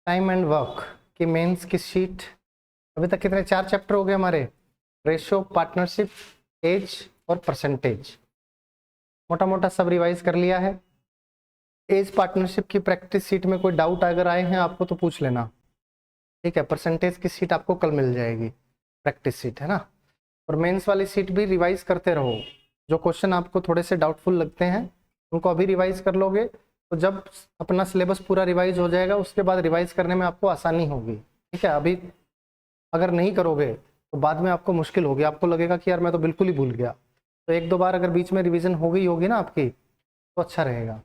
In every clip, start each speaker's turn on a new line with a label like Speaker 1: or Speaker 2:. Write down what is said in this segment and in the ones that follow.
Speaker 1: Time and work की mains की sheet. अभी तक कितने 4 चैप्टर हो गए हमारे, रेशियो, पार्टनरशिप, एज और परसेंटेज। मोटा मोटा सब रिवाइज कर लिया है। एज पार्टनरशिप की प्रैक्टिस शीट में कोई डाउट अगर आए हैं आपको तो पूछ लेना, ठीक है। परसेंटेज की शीट आपको कल मिल जाएगी, प्रैक्टिस शीट है ना। और मेंस वाली शीट भी रिवाइज करते रहो। जो क्वेश्चन आपको थोड़े से डाउटफुल लगते हैं उनको अभी रिवाइज कर लोगे तो जब अपना सिलेबस पूरा रिवाइज हो जाएगा उसके बाद रिवाइज करने में आपको आसानी होगी, ठीक है। अभी अगर नहीं करोगे तो बाद में आपको मुश्किल होगी, आपको लगेगा कि यार मैं तो बिल्कुल ही भूल गया। तो 1-2 बार अगर बीच में रिवीजन हो गई होगी ना आपकी तो अच्छा रहेगा।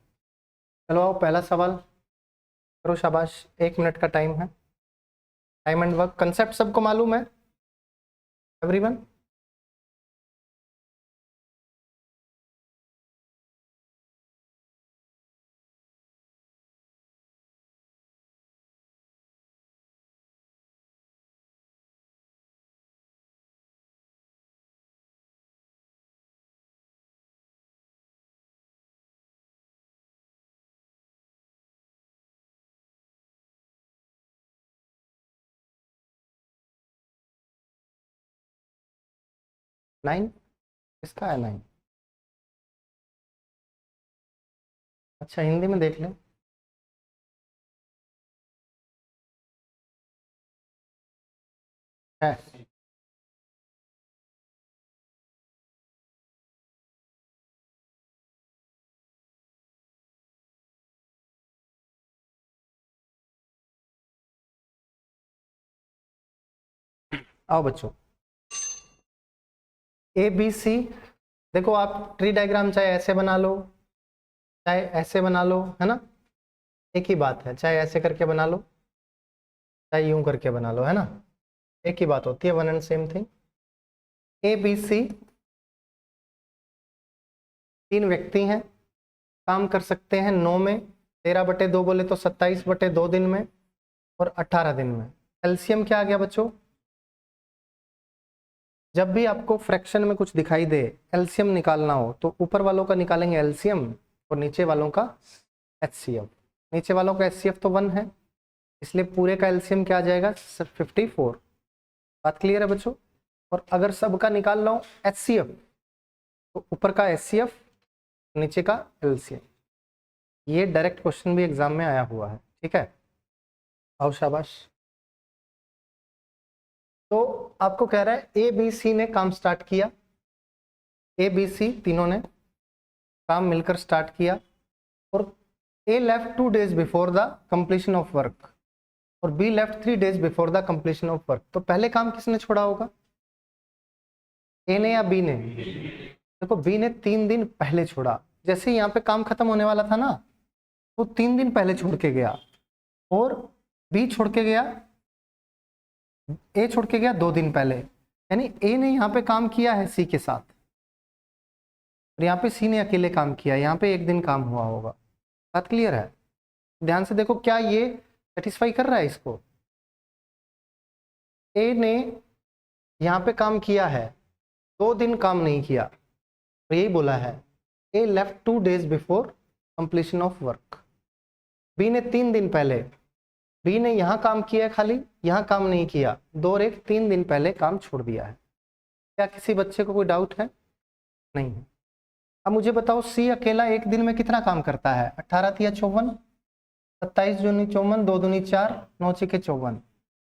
Speaker 1: चलो आओ, पहला सवाल करो, शाबाश। 1 मिनट का टाइम है। टाइम एंड वर्क कंसेप्ट सबको मालूम है एवरीवन? नाइन किसका है? 9 अच्छा, हिंदी में देख लें। है आओ बच्चों, ए बी सी। देखो आप ट्री डायग्राम चाहे ऐसे बना लो चाहे ऐसे बना लो, है ना, एक ही बात है। चाहे ऐसे करके बना लो चाहे यूं करके बना लो, है ना, एक ही बात होती है, one and same thing. A B C 3 व्यक्ति हैं, काम कर सकते हैं 9 में, 13/2 बोले तो 27/2 दिन में और 18 दिन में। एलसीएम क्या आ गया बच्चों? जब भी आपको फ्रैक्शन में कुछ दिखाई दे, एलसीएम निकालना हो तो ऊपर वालों का निकालेंगे एलसीएम और नीचे वालों का एचसीएफ। नीचे वालों का एचसीएफ तो 1 है, इसलिए पूरे का एलसीएम क्या आ जाएगा? 54। बात क्लियर है बच्चों? और अगर सबका निकाल रहा हूं एचसीएफ तो ऊपर का एचसीएफ नीचे का एलसीएम। ये डायरेक्ट क्वेश्चन भी एग्जाम में आया हुआ है, ठीक है। आओ शाबाश। तो आपको कह रहा है ए बी सी ने काम स्टार्ट किया, ए बी सी तीनों ने काम मिलकर स्टार्ट किया और A left 2 days before the completion of work और B left 3 days before the completion of work. तो पहले काम किसने छोड़ा होगा, ए ने या बी ने? देखो बी ने 3 दिन पहले छोड़ा। जैसे ही यहाँ पे काम खत्म होने वाला था ना वो 3 दिन पहले छोड़ के गया और बी छोड़ के गया, ए छोड़ के गया 2 दिन पहले। यानी ए ने यहाँ पे काम किया है सी के साथ और यहाँ पे सी ने अकेले काम किया, यहाँ पे 1 दिन काम हुआ होगा। बात क्लियर है? ध्यान से देखो, क्या ये सेटिस्फाई कर रहा है इसको? ए ने यहाँ पे काम किया है, 2 दिन काम नहीं किया और यही बोला है A left 2 days before completion of work. B ने 3 दिन पहले, बी ने यहाँ काम किया है खाली, यहाँ काम नहीं किया, 2 और 1 3 दिन पहले काम छोड़ दिया है। क्या किसी बच्चे को कोई डाउट है? नहीं है। अब मुझे बताओ सी अकेला 1 दिन में कितना काम करता है? 18 तिया 54, 27 दूनी 54, 2 दूनी 4, 9 छके 54।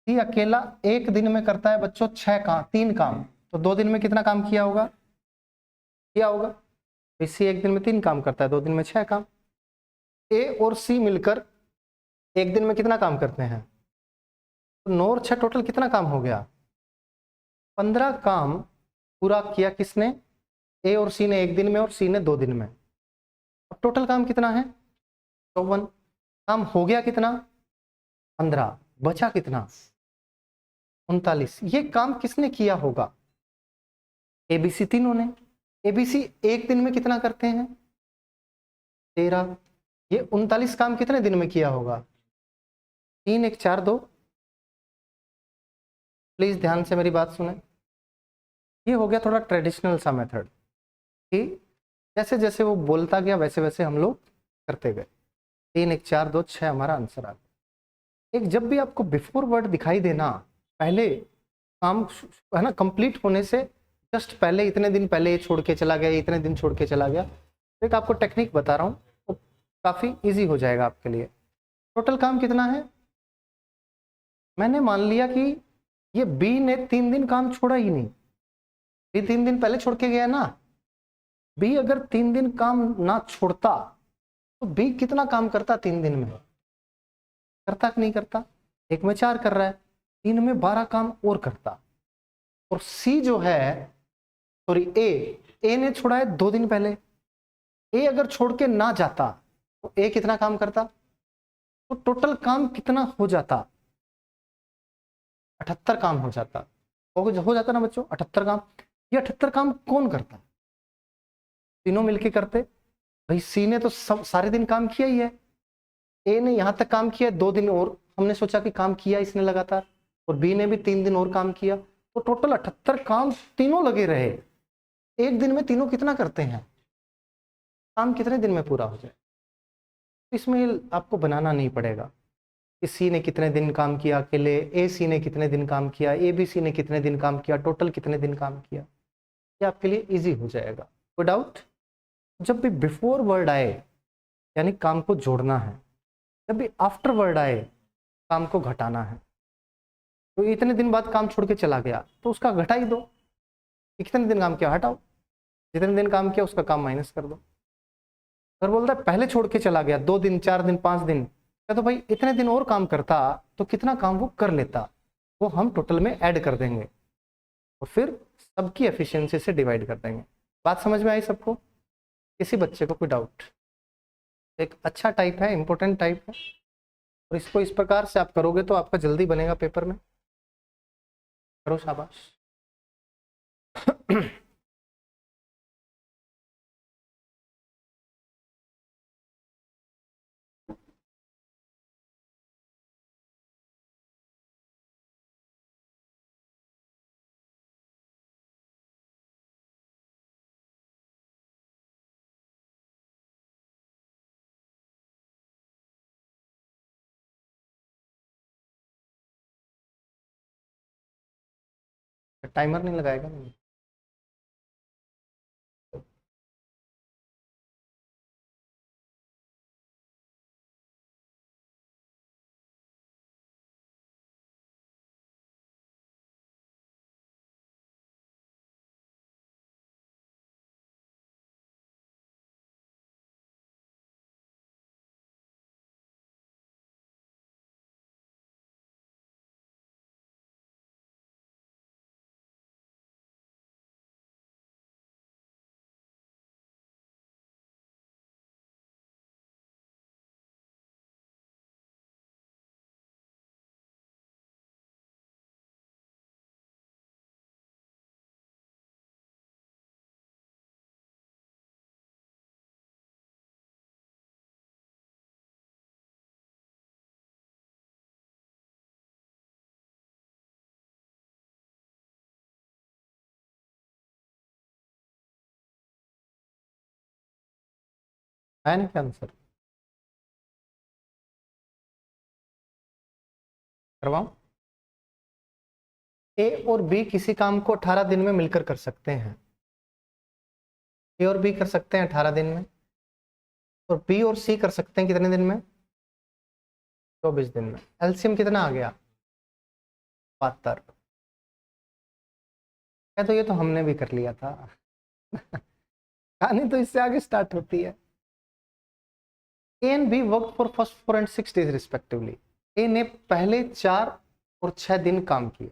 Speaker 1: सी अकेला 1 दिन में करता है बच्चों 3 काम। तो 2 दिन में कितना काम किया होगा? सी 1 दिन में 3 काम करता है, 2 दिन में 6 काम। ए और सी मिलकर 1 दिन में कितना काम करते हैं? तो 9 और 6 टोटल कितना काम हो गया? 15 काम पूरा किया किसने? ए और सी ने 1 दिन में और सी ने 2 दिन में। अब टोटल काम कितना है? 54। काम हो गया कितना? 15। बचा कितना? 39। ये काम किसने किया होगा? एबीसी तीनों ने। एबीसी 1 दिन में कितना करते हैं? 13। ये 39 काम कितने दिन में किया होगा? 3 1 4 2। प्लीज ध्यान से मेरी बात सुने। ये हो गया थोड़ा ट्रेडिशनल सा मेथड कि जैसे जैसे वो बोलता गया वैसे वैसे हम लोग करते गए। 3 1 4 2 6 हमारा आंसर आ गया। एक जब भी आपको बिफोर वर्ड दिखाई देना, पहले काम है ना कंप्लीट होने से जस्ट पहले, इतने दिन पहले ये छोड़ के चला गया, इतने दिन छोड़ के चला गया, एक आपको टेक्निक बता रहा हूँ, तो काफ़ी इजी हो जाएगा आपके लिए। टोटल काम कितना है, मैंने मान लिया कि ये बी ने 3 दिन काम छोड़ा ही नहीं, बी 3 दिन पहले छोड़ के गया ना, बी अगर 3 दिन काम ना छोड़ता तो बी कितना काम करता 3 दिन में, करता कि नहीं करता? 1 में 4 कर रहा है, 3 में 12 काम और करता। और सी जो है, सॉरी ए ने छोड़ा है 2 दिन पहले, ए अगर छोड़ के ना जाता तो ए कितना काम करता, तो टोटल काम कितना हो जाता, 78 काम हो जाता। हो जाता ना बच्चों 78 काम। ये 78 काम कौन करता, तीनों मिलके करते। भाई सी ने तो सब सारे दिन काम किया ही है, ए ने यहां तक काम किया 2 दिन और, हमने सोचा कि काम किया इसने लगातार, और बी ने भी 3 दिन और काम किया, तो टोटल 78 काम तीनों लगे रहे। एक दिन में तीनों कितना करते हैं, काम कितने दिन में पूरा हो जाए। इसमें आपको बनाना नहीं पड़ेगा कि सी ने कितने दिन काम किया अकेले, ए सी ने कितने दिन काम किया, ए बी सी ने कितने दिन काम किया, टोटल कितने दिन काम किया, ये आपके लिए इजी हो जाएगा। कोई डाउट? जब भी बिफोर वर्ड आए यानी काम को जोड़ना है, जब भी आफ्टर वर्ड आए काम को घटाना है। तो इतने दिन बाद काम छोड़ के चला गया तो उसका घटा ही दो, कितने दिन काम किया हटाओ, जितने दिन काम किया उसका काम माइनस कर दो। अगर बोलता है पहले छोड़ के चला गया 2 दिन 4 दिन 5 दिन, तो भाई इतने दिन और काम करता तो कितना काम वो कर लेता, वो हम टोटल में ऐड कर देंगे और फिर सबकी एफिशिएंसी से डिवाइड कर देंगे। बात समझ में आई सबको? किसी बच्चे को कोई डाउट? एक अच्छा टाइप है, इंपॉर्टेंट टाइप है, और इसको इस प्रकार से आप करोगे तो आपका जल्दी बनेगा पेपर में। करो शाबाश। टाइमर नहीं लगाएगा नहीं? है नहीं क्या आंसर? करवाऊं? ए और बी किसी काम को 18 दिन में मिलकर कर सकते हैं, ए और बी कर सकते हैं 18 दिन में, और बी और सी कर सकते हैं कितने दिन में, 24 दिन में। एलसीएम कितना आ गया, 72। तो ये तो हमने भी कर लिया था। कहानी तो इससे आगे स्टार्ट होती है। A and B work for first 4 and 6 days respectively. A ने पहले 4 और 6 दिन काम किया,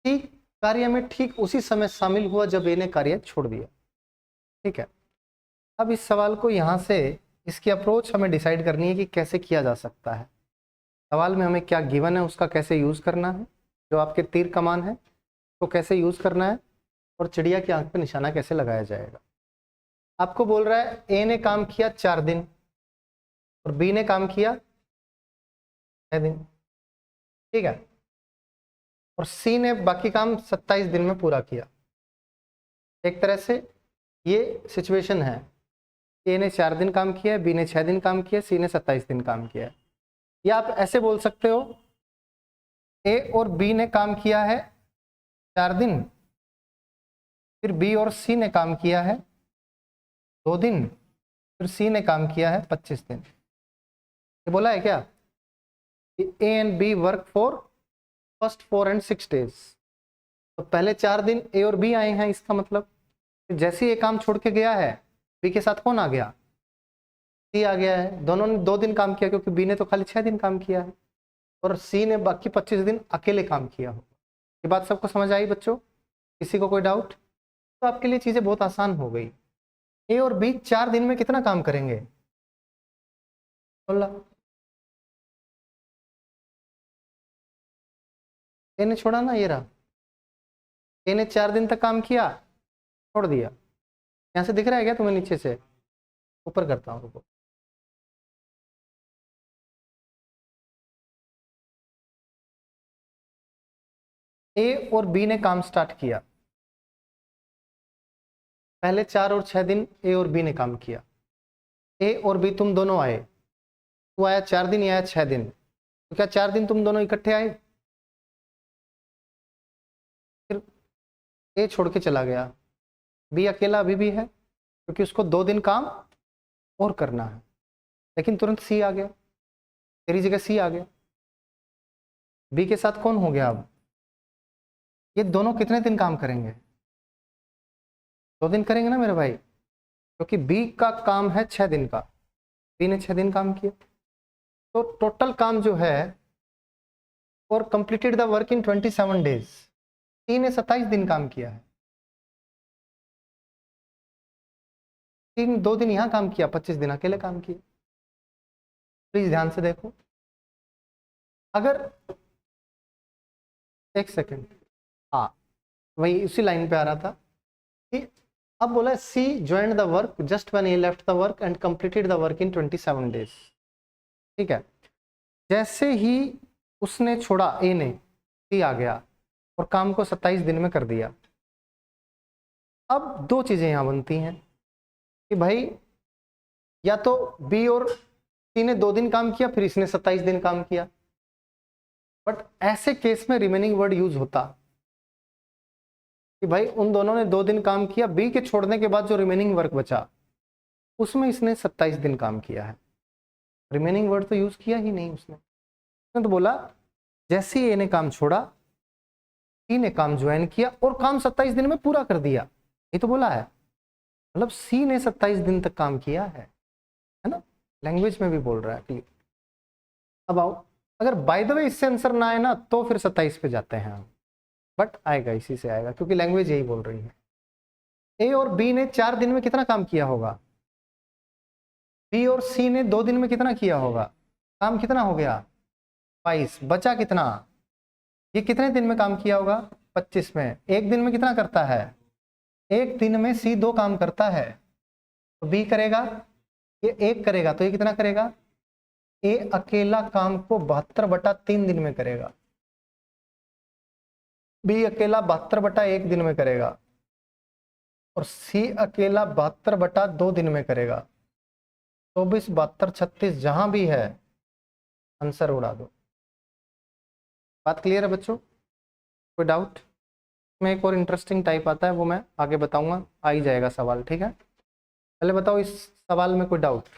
Speaker 1: ठीक कार्य में ठीक उसी समय शामिल हुआ जब ए ने कार्य छोड़ दिया। ठीक है, अब इस सवाल को यहाँ से इसकी अप्रोच हमें डिसाइड करनी है कि कैसे किया जा सकता है। सवाल में हमें क्या गिवन है उसका कैसे यूज़ करना है, जो आपके तीर कमान है तो कैसे यूज़ करना है, और चिड़िया की आंख पे निशाना कैसे लगाया जाएगा। आपको बोल रहा है ए ने काम किया 4 दिन और बी ने काम किया 6 दिन, ठीक है, और सी ने बाकी काम 27 दिन में पूरा किया। एक तरह से ये सिचुएशन है, ए ने 4 दिन काम किया है, बी ने 6 दिन काम किया, सी ने 27 दिन काम किया है। या आप ऐसे बोल सकते हो ए और बी ने काम किया है 4 दिन, फिर बी और सी ने काम किया है 2 दिन, फिर सी ने काम किया है 25 दिन। ये बोला है क्या? A and B work for first 4 and 6 days। तो पहले 4 दिन ए और बी आए हैं, इसका मतलब जैसे ये काम छोड़ के गया है बी के साथ कौन आ गया? सी आ गया है। दोनों ने 2 दिन काम किया, क्योंकि बी ने तो खाली 6 दिन काम किया है और सी ने बाकी 25 दिन अकेले काम किया हो। ये बात सबको समझ आई बच्चों? किसी को कोई डाउट? तो आपके लिए चीजें बहुत आसान हो गई। ए और बी 4 दिन में कितना काम करेंगे? बोला ए ने छोड़ा ना, ये रहा। ए ने 4 दिन तक काम किया, छोड़ दिया। यहां से दिख रहा है क्या तुम्हें? नीचे से ऊपर करता हूं, रुको। ए और बी ने काम स्टार्ट किया, पहले 4 और 6 दिन ए और बी ने काम किया। ए और बी तुम दोनों आए, तू आया 4 दिन, ये आया 6 दिन। तो क्या 4 दिन तुम दोनों इकट्ठे आए? फिर ए छोड़ के चला गया, बी अकेला अभी भी है, क्योंकि उसको 2 दिन काम और करना है। लेकिन तुरंत सी आ गया, तेरी जगह सी आ गया। बी के साथ कौन हो गया अब? ये दोनों कितने दिन काम करेंगे? 2 दिन करेंगे ना मेरे भाई, क्योंकि बी का काम है 6 दिन का, बी ने 6 दिन काम किया। तो टोटल काम जो है, और completed the work in 27 days, सी ने 27 दिन काम किया है। 2 दिन यहाँ काम किया, 25 दिन अकेले काम किया। प्लीज ध्यान से देखो। अगर एक सेकेंड, हाँ वही उसी लाइन पे आ रहा था कि अब बोला C joined the work just when he left the work and completed the work in 27 days। ठीक है, जैसे ही उसने छोड़ा ए ने, सी आ गया और काम को 27 दिन में कर दिया। अब 2 चीजें यहां बनती हैं कि भाई या तो बी और सी ने 2 दिन काम किया, फिर इसने 27 दिन काम किया। बट ऐसे केस में रिमेनिंग वर्ड यूज होता कि भाई उन दोनों ने 2 दिन काम किया, बी के छोड़ने के बाद जो रिमेनिंग वर्क बचा उसमें इसने 27 दिन काम किया है। रिमेनिंग वर्ड तो यूज किया ही नहीं उसने तो बोला जैसे ही ए ने काम छोड़ा, सी ने काम ज्वाइन किया और काम 27 दिन में पूरा कर दिया। ये तो बोला है, मतलब सी ने 27 दिन तक काम किया है ना? लैंग्वेज में भी बोल रहा है क्लियर। अब आओ, अगर बाय द वे इससे आंसर ना आए ना तो फिर 27 पे जाते हैं हम, बट आएगा, इसी से आएगा, क्योंकि लैंग्वेज यही बोल रही है। ए और बी ने 4 दिन में कितना काम किया होगा? बी और सी ने 2 दिन में कितना किया होगा? काम कितना हो गया? 22। बचा कितना? ये कितने दिन में काम किया होगा? 25 में। एक दिन में कितना करता है? एक दिन में सी 2 काम करता है, तो बी करेगा, ये 1 करेगा, तो ये कितना करेगा? ए अकेला काम को 72/3 दिन में करेगा, बी अकेला 72/1 दिन में करेगा, और सी अकेला 72/2 दिन में करेगा। 24, 72, 36 जहां भी है आंसर उड़ा दो। बात क्लियर है बच्चों? कोई डाउट? में एक और इंटरेस्टिंग टाइप आता है, वो मैं आगे बताऊंगा, आ ही जाएगा सवाल। ठीक है, पहले बताओ इस सवाल में कोई डाउट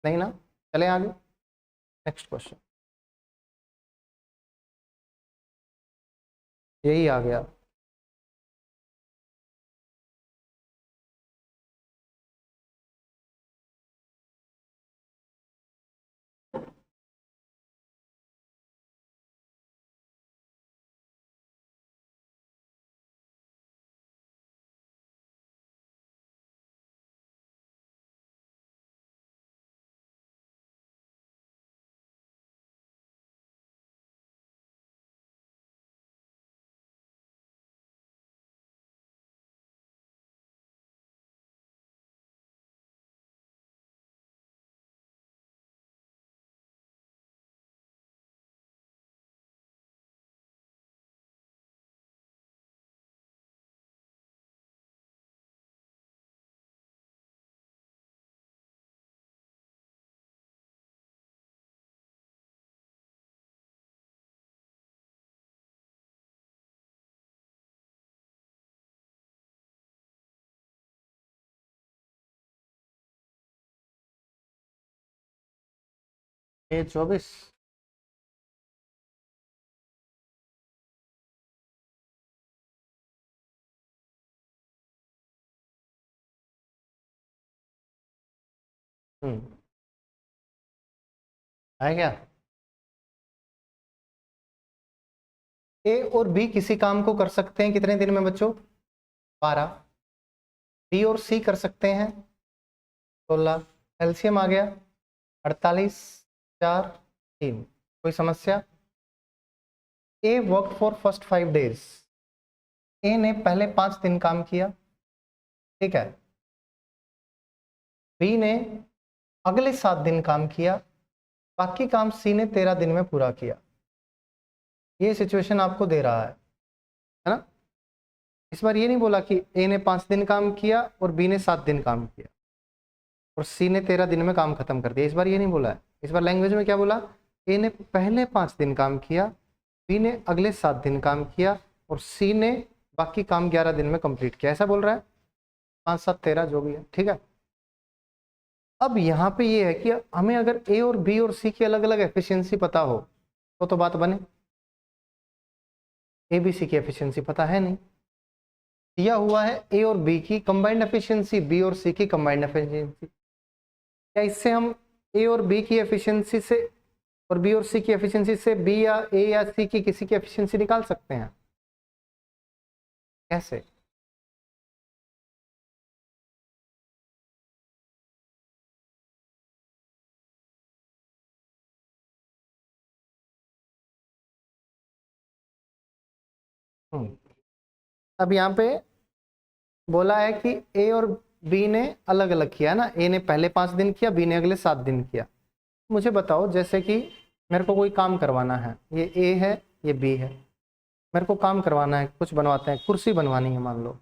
Speaker 1: नहीं ना? चले आगे, नेक्स्ट क्वेश्चन। यही आ गया। ए 24, है क्या? ए और बी किसी काम को कर सकते हैं कितने दिन में बच्चों? 12। बी और सी कर सकते हैं 16। एलसीएम आ गया 48, 4, 3। कोई समस्या? ए वर्क फॉर फर्स्ट 5 days। ए ने पहले 5 दिन काम किया, ठीक है। बी ने अगले 7 दिन काम किया, बाकी काम सी ने 13 दिन में पूरा किया। ये सिचुएशन आपको दे रहा है ना? इस बार ये नहीं बोला कि ए ने 5 दिन काम किया और बी ने 7 दिन काम किया और सी ने 13 दिन में काम खत्म कर दिया। इस बार ये नहीं बोला है। इस बार लैंग्वेज में क्या बोला? ए ने पहले 5 दिन काम किया, बी ने अगले 7 दिन काम किया और सी ने बाकी काम 11 दिन में कंप्लीट किया। ऐसा बोल रहा है। 5, 7, 13 जो भी है, ठीक है। अब यहाँ पे ये है कि हमें अगर ए और बी और सी की अलग अलग एफिशिएंसी पता हो तो बात बने। ए बी सी की एफिशिएंसी पता है नहीं, दिया हुआ है ए और बी की कंबाइंड एफिशिएंसी, बी और सी की कंबाइंड एफिशिएंसी। क्या इससे हम ए और बी की एफिशिएंसी से और बी और सी की एफिशिएंसी से बी या ए या सी की किसी की एफिशिएंसी निकाल सकते हैं? कैसे? अब यहाँ पे बोला है कि ए और बी ने अलग अलग किया ना। ए ने पहले 5 दिन किया, बी ने अगले 7 दिन किया। मुझे बताओ, जैसे कि मेरे को कोई काम करवाना है, ये ए है ये बी है, मेरे को काम करवाना है, कुछ बनवाते हैं, कुर्सी बनवानी है मान लो।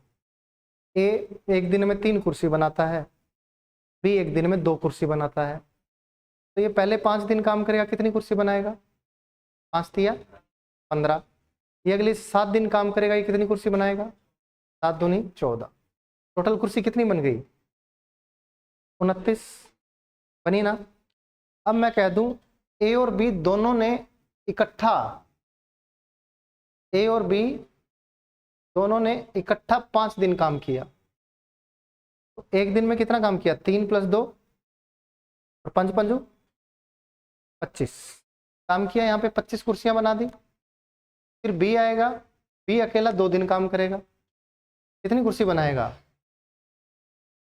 Speaker 1: ए एक दिन में 3 कुर्सी बनाता है, बी एक दिन में 2 कुर्सी बनाता है। तो ये पहले 5 दिन काम करेगा, कितनी कुर्सी बनाएगा? 5 दिया 15। ये अगले 7 दिन काम करेगा, ये कितनी कुर्सी बनाएगा? 7 दूनी 14। टोटल कुर्सी कितनी बन गई? 29 बनी ना। अब मैं कह दूं ए और बी दोनों ने इकट्ठा, ए और बी दोनों ने इकट्ठा 5 दिन काम किया। तो एक दिन में कितना काम किया? 3 + 2 और 5 × 5 = 25 काम किया। यहाँ पे 25 कुर्सियां बना दी। फिर बी आएगा, बी अकेला 2 दिन काम करेगा, कितनी कुर्सी बनाएगा?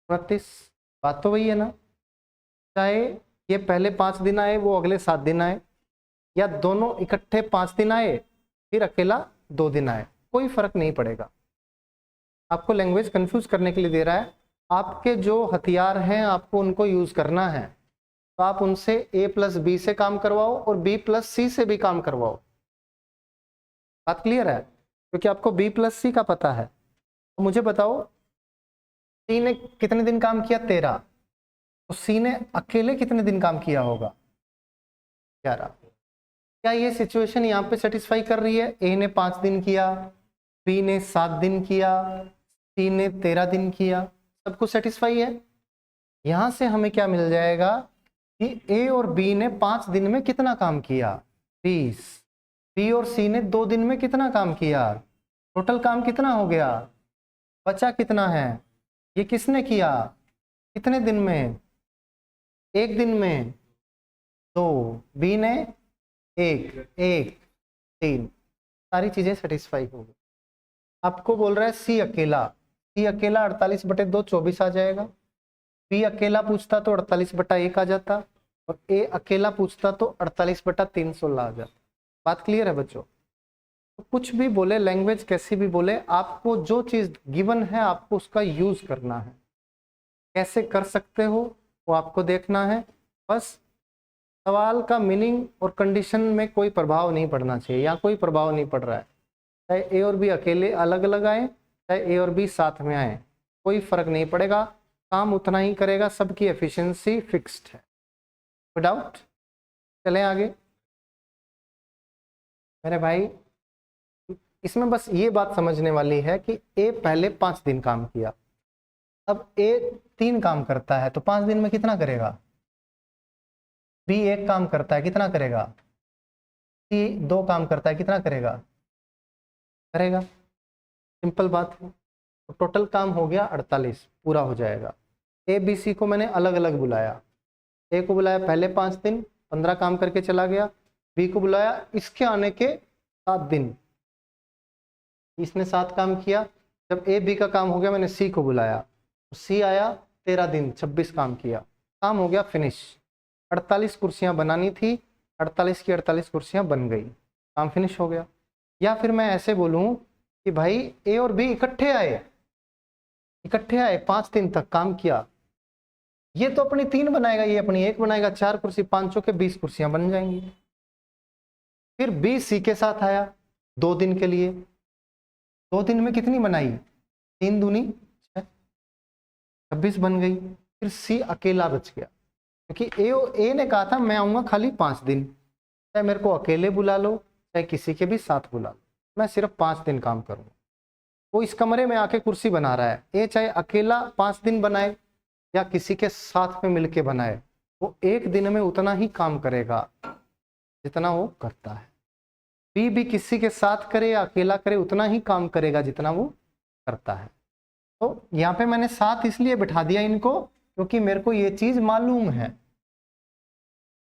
Speaker 1: 29। बात तो वही है ना। चाहे ये पहले 5 दिन आए, वो अगले 7 दिन आए, या दोनों इकट्ठे 5 दिन आए फिर अकेला 2 दिन आए, कोई फर्क नहीं पड़ेगा। आपको लैंग्वेज कंफ्यूज करने के लिए दे रहा है। आपके जो हथियार हैं आपको उनको यूज करना है। तो आप उनसे ए + बी से काम करवाओ और बी + सी से भी काम करवाओ। बात क्लियर है? क्योंकि आपको बी + सी का पता है। तो मुझे बताओ, सी ने कितने दिन काम किया? 13। तो सी ने अकेले कितने दिन काम किया होगा? 11। क्या ये सिचुएशन यहाँ पे सेटिस्फाई कर रही है? ए ने 5 दिन किया, बी ने 7 दिन किया, सी ने 13 दिन किया, सब कुछ सेटिस्फाई है। यहां से हमें क्या मिल जाएगा कि ए और बी ने 5 दिन में कितना काम किया? 20। बी और सी ने 2 दिन में कितना काम किया? टोटल काम कितना हो गया? बचा कितना है? ये किसने किया? कितने दिन में? 1 दिन में 2, बी ने 1, 3। सारी चीजें सेटिस्फाई हो गई। आपको बोल रहा है सी अकेला, 48/2 24 आ जाएगा। बी अकेला पूछता तो 48/1 आ जाता और ए अकेला पूछता तो 48/3 16 आ जाता। बात क्लियर है बच्चों? तो कुछ भी बोले, लैंग्वेज कैसी भी बोले, आपको जो चीज गिवन है आपको उसका यूज करना है। कैसे कर सकते हो वो आपको देखना है। बस सवाल का मीनिंग और कंडीशन में कोई प्रभाव नहीं पड़ना चाहिए। यहाँ कोई प्रभाव नहीं पड़ रहा है। चाहे ए और बी अकेले अलग अलग आए, चाहे ए और बी साथ में आए, कोई फर्क नहीं पड़ेगा, काम उतना ही करेगा, सबकी एफिशिएंसी फिक्स्ड है। कोई डाउट? चलें आगे। मेरे भाई, इसमें बस ये बात समझने वाली है कि ए पहले 5 दिन काम किया, अब ए 3 काम करता है तो 5 दिन में कितना करेगा? बी एक काम करता है, कितना करेगा? सी दो काम करता है, कितना करेगा? करेगा। सिंपल बात है। तो टोटल काम हो गया 48, पूरा हो जाएगा। ए बी सी को मैंने अलग अलग बुलाया। ए को बुलाया पहले 5 दिन, 15 काम करके चला गया। बी को बुलाया इसके आने के 7 दिन, इसने 7 काम किया। जब ए बी का काम हो गया मैंने सी को बुलाया, सी आया 13 दिन, 26 काम किया, काम हो गया फिनिश। 48 कुर्सियां बनानी थी, 48 की 48 कुर्सियां बन गई, काम फिनिश हो गया। या फिर मैं ऐसे बोलूं कि भाई ए और बी इकट्ठे आए, 5 दिन तक काम किया। ये तो अपनी 3 बनाएगा, ये अपनी 1 बनाएगा, 4 कुर्सी, 5 चौके 20 कुर्सियां बन जाएंगी। फिर बी सी के साथ आया 2 दिन के लिए, 2 दिन में कितनी बनाई? 3 दूनी 6, 26 बन गई। फिर सी अकेला बच गया, क्योंकि ए ने कहा था मैं आऊंगा खाली 5 दिन, चाहे मेरे को अकेले बुला लो चाहे किसी के भी साथ बुला लो, मैं सिर्फ 5 दिन काम करूंगा। वो इस कमरे में आके कुर्सी बना रहा है, ए चाहे अकेला 5 दिन बनाए या किसी के साथ में मिलके बनाए, वो 1 दिन में उतना ही काम करेगा जितना वो करता है। बी भी किसी के साथ करे या अकेला करे उतना ही काम करेगा जितना वो करता है। तो यहाँ पे मैंने साथ इसलिए बिठा दिया इनको क्योंकि मेरे को ये चीज मालूम है।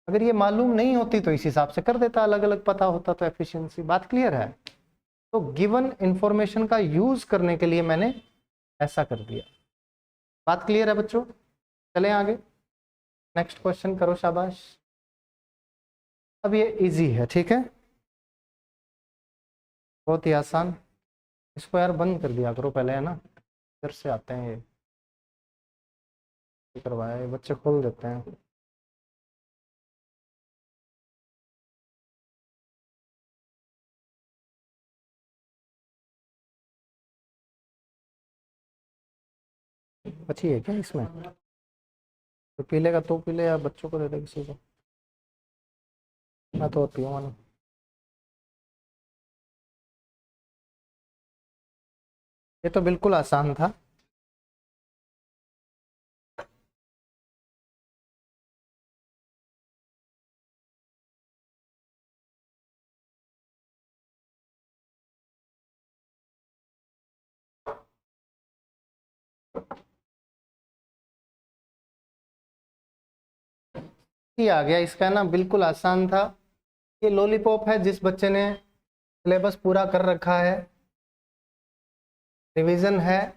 Speaker 1: अगर ये मालूम नहीं होती तो इस हिसाब से कर देता, अलग अलग पता होता तो एफिशिएंसी। बात क्लियर है? तो गिवन इंफॉर्मेशन का यूज करने के लिए मैंने ऐसा कर दिया। बात क्लियर है बच्चों? चलें आगे, नेक्स्ट क्वेश्चन करो, शाबाश। अब ये इजी है, ठीक है, बहुत ही आसान। इसको यार बंद कर दिया करो पहले, है ना, इधर से आते हैं ये करवाया, ये बच्चे खोल देते हैं। बची है क्या इसमें? तो पी लेगा तो पी ले, या बच्चों को दे दे किसी को, मैं तो पीऊँगा मानो। ये तो बिल्कुल आसान था। ये आ गया इसका ना, बिल्कुल आसान था। ये लॉलीपॉप है, जिस बच्चे ने सिलेबस पूरा कर रखा है, रिवीजन है,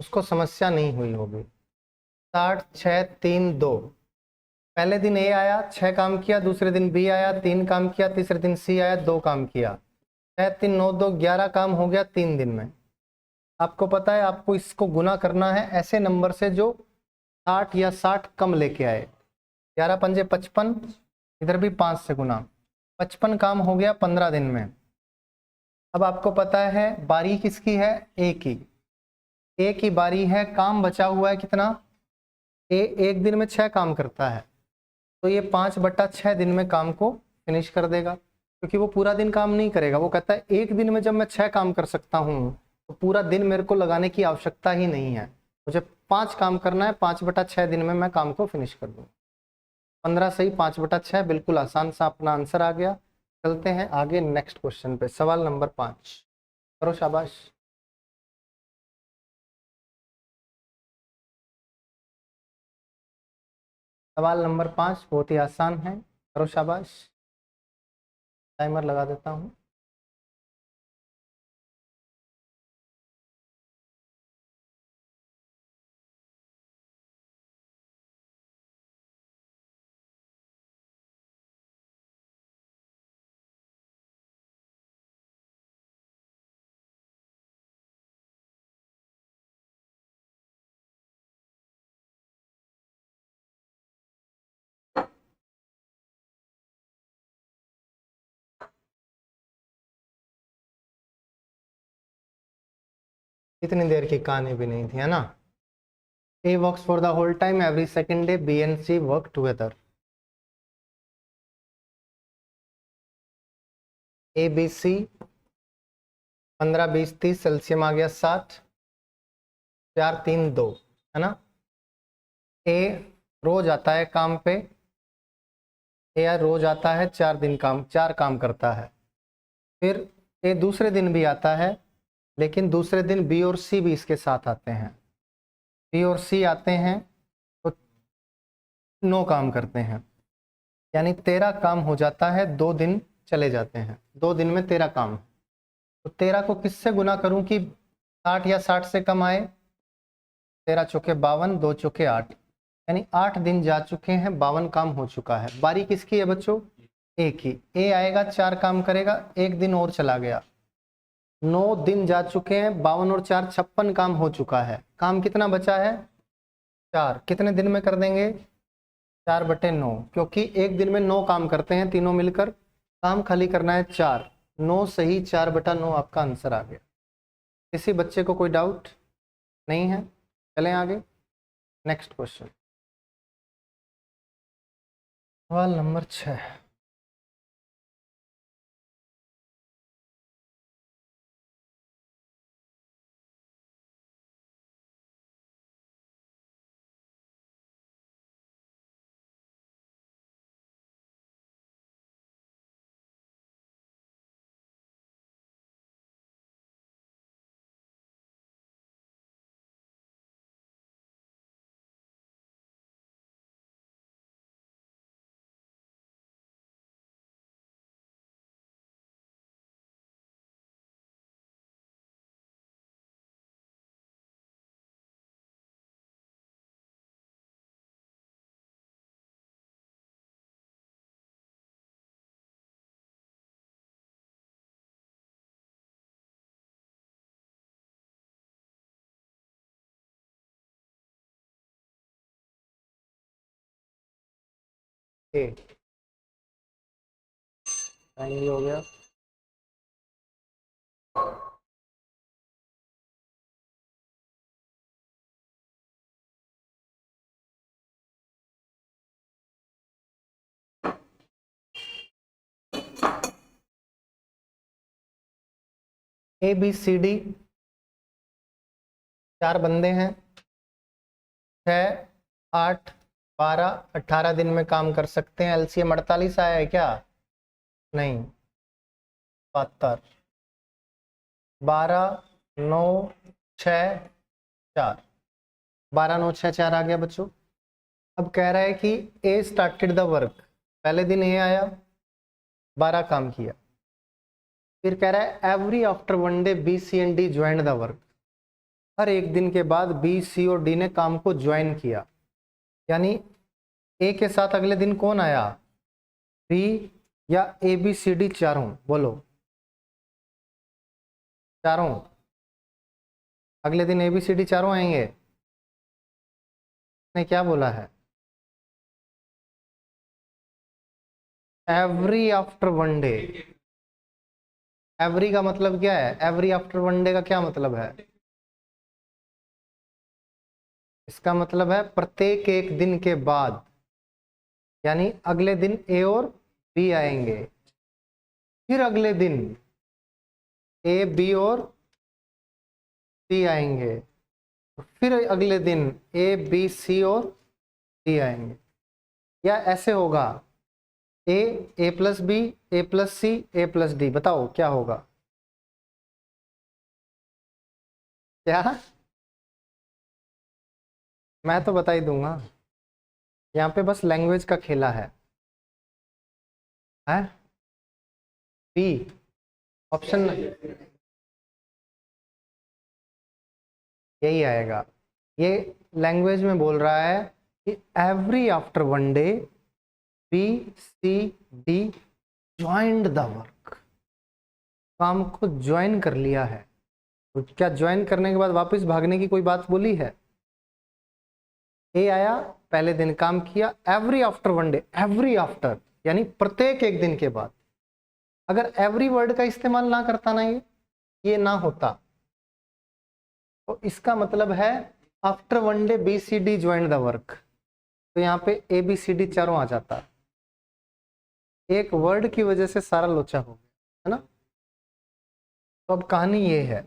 Speaker 1: उसको समस्या नहीं हुई होगी। 60 6 3 2, पहले दिन ए आया 6 काम किया, दूसरे दिन बी आया 3 काम किया, तीसरे दिन सी आया 2 काम किया, 6 3 9 2 11 काम हो गया 3 दिन में। आपको पता है आपको इसको गुना करना है ऐसे नंबर से जो 60 या 60 कम लेके आए। 11 पंजे 55, इधर भी 5 से गुना, 55 काम हो गया 15 दिन में। अब आपको पता है बारी किसकी है? ए की। ए की बारी है, काम बचा हुआ है कितना? ए 1 दिन में 6 काम करता है, तो ये 5/6 दिन में काम को फिनिश कर देगा, क्योंकि वो पूरा दिन काम नहीं करेगा। वो कहता है 1 दिन में जब मैं 6 काम कर सकता हूँ तो पूरा दिन मेरे को लगाने की आवश्यकता ही नहीं है, मुझे 5 काम करना है, 5/6 दिन में मैं काम को फिनिश कर दूँ। 15 सही 5/6, बिल्कुल आसान सा अपना आंसर आ गया। चलते हैं आगे नेक्स्ट क्वेश्चन पे, सवाल नंबर 5 करो, शाबाश। सवाल नंबर 5 बहुत ही आसान है, करो शाबाश। टाइमर लगा देता हूँ। इतनी देर की कहानी भी नहीं थी, है ना। A works for the whole time, every second day B and C work together. A B C 15 20 30, सेल्सियम आ गया 60, 4 3 2, है ना। ए रोज आता है काम पे, ए रोज आता है, 4 काम करता है। फिर ए दूसरे दिन भी आता है, लेकिन दूसरे दिन बी और सी भी इसके साथ आते हैं। बी और सी आते हैं तो 9 काम करते हैं, यानी 13 काम हो जाता है, 2 दिन चले जाते हैं। 2 दिन में 13 काम। तो 13 को किससे गुना करूं कि 60 या 60 से कम आए? 13 चौके 52, 2 चौके 8, यानी 8 दिन जा चुके हैं, 52 काम हो चुका है। बारी किसकी है बच्चों? ए की। ए आएगा, 4 काम करेगा, 1 दिन और चला गया, 9 दिन जा चुके हैं, 52 और 4 56 काम हो चुका है। काम कितना बचा है? 4। कितने दिन में कर देंगे? 4/9, क्योंकि एक दिन में 9 काम करते हैं तीनों मिलकर। काम खाली करना है 4, 9 सही, 4/9 आपका आंसर आ गया। किसी बच्चे को कोई डाउट नहीं है? चलें आगे, नेक्स्ट क्वेश्चन, सवाल नंबर 6। टाइम हो गया। ABCD 4 बंदे हैं, 6, 8, 12, 18 दिन में काम कर सकते हैं। LCM 48 आया है क्या? नहीं, 72, 12, 9, 6, 4, 12, 9, 6, 4 आ गया बच्चों। अब कह रहा है कि ए स्टार्टेड द वर्क, पहले दिन ए आया, 12 काम किया। फिर कह रहा है every after 1 day B C and D join the work, हर एक दिन के बाद बी सी और डी ने काम को ज्वाइन किया। यानी ए के साथ अगले दिन कौन आया? बी या ABCD चारों? बोलो, चारों अगले दिन ABCD चारों आएंगे? ने क्या बोला है? Every after 1 day. एवरी का मतलब क्या है? एवरी आफ्टर 1 डे का क्या मतलब है? इसका मतलब है प्रत्येक एक दिन के बाद, यानी अगले दिन ए और बी आएंगे, फिर अगले दिन ए बी और सी आएंगे, फिर अगले दिन ए बी सी और डी आएंगे। या ऐसे होगा ए प्लस बी, ए प्लस सी, ए प्लस डी। बताओ क्या होगा? क्या? मैं तो बता ही दूंगा, यहाँ पे बस लैंग्वेज का खेला है। बी ऑप्शन यही आएगा। ये लैंग्वेज में बोल रहा है कि every after 1 day B C D joined the work, काम को ज्वाइन कर लिया है। तो क्या ज्वाइन करने के बाद वापस भागने की कोई बात बोली है? ए आया, पहले दिन काम किया, every after 1 day, every after यानी प्रत्येक एक दिन के बाद। अगर एवरी वर्ड का इस्तेमाल ना करता ना, ये ना होता, तो इसका मतलब है after 1 day BCD join the work, तो यहाँ पे ABCD चारों आ जाता। एक वर्ड की वजह से सारा लोचा हो गया, है ना। तो अब कहानी ये है,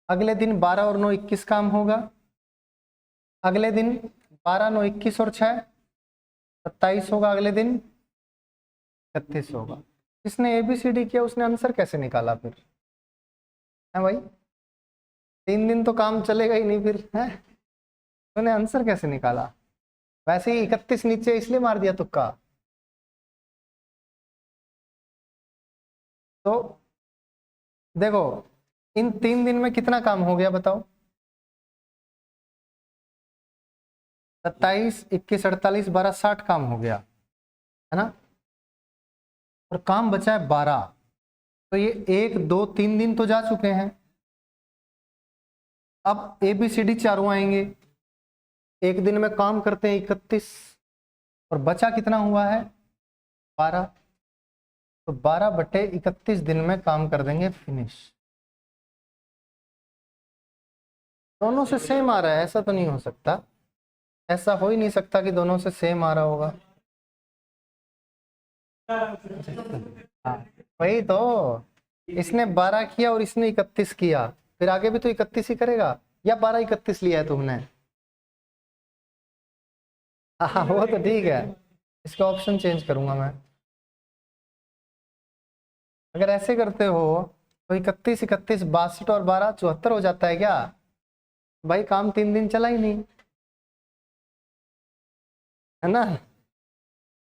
Speaker 1: अगले दिन 12 और 9 21 काम होगा। अगले दिन 12, 9, 21 और 6 27 होगा अगले दिन। 31 होगा। जिसने ABCD किया उसने आंसर कैसे निकाला फिर, है भाई? 3 दिन तो काम चलेगा ही नहीं फिर, है? उन्होंने आंसर कैसे निकाला? वैसे ही 31 नीचे इसलिए मार दिया तुक्का। तो देखो इन 3 दिन में कितना काम हो गया बताओ? 27, 21, 48, 12, 60 काम हो गया, है ना? और काम बचा है 12। तो ये 1, 2, 3 दिन तो जा चुके हैं। अब ABCD चारों आएंगे, एक दिन में काम करते हैं 31 और बचा कितना हुआ है 12। तो 12/31 दिन में काम कर देंगे फिनिश। दोनों से सेम आ रहा है, ऐसा तो नहीं हो सकता, ऐसा हो ही नहीं सकता कि दोनों से सेम आ रहा होगा। हाँ वही तो, इसने 12 किया और इसने 31 किया, फिर आगे भी तो 31 ही करेगा, या 12 31 लिया है तुमने? हाँ वो तो ठीक है, इसका ऑप्शन चेंज करूंगा मैं। अगर ऐसे करते हो तो 31, 31, 62 और 12 74 हो जाता है क्या? भाई काम 3 दिन चला ही नहीं, है ना?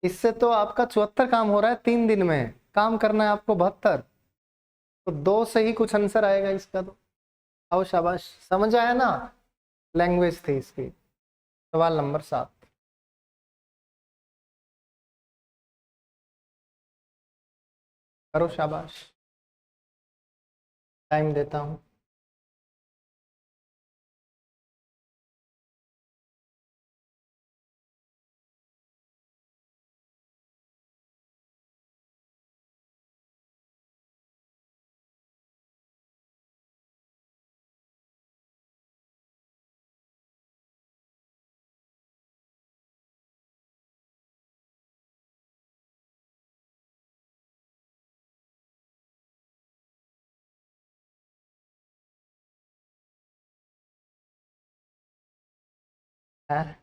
Speaker 1: इससे तो आपका 74 काम हो रहा है 3 दिन में, काम करना है आपको 72। तो 2 से ही कुछ आंसर आएगा इसका तो। आओ शाबाश, समझ आया ना? लैंग्वेज थी इसकी। सवाल नंबर 7। करो शाबाश, टाइम देता हूं। है?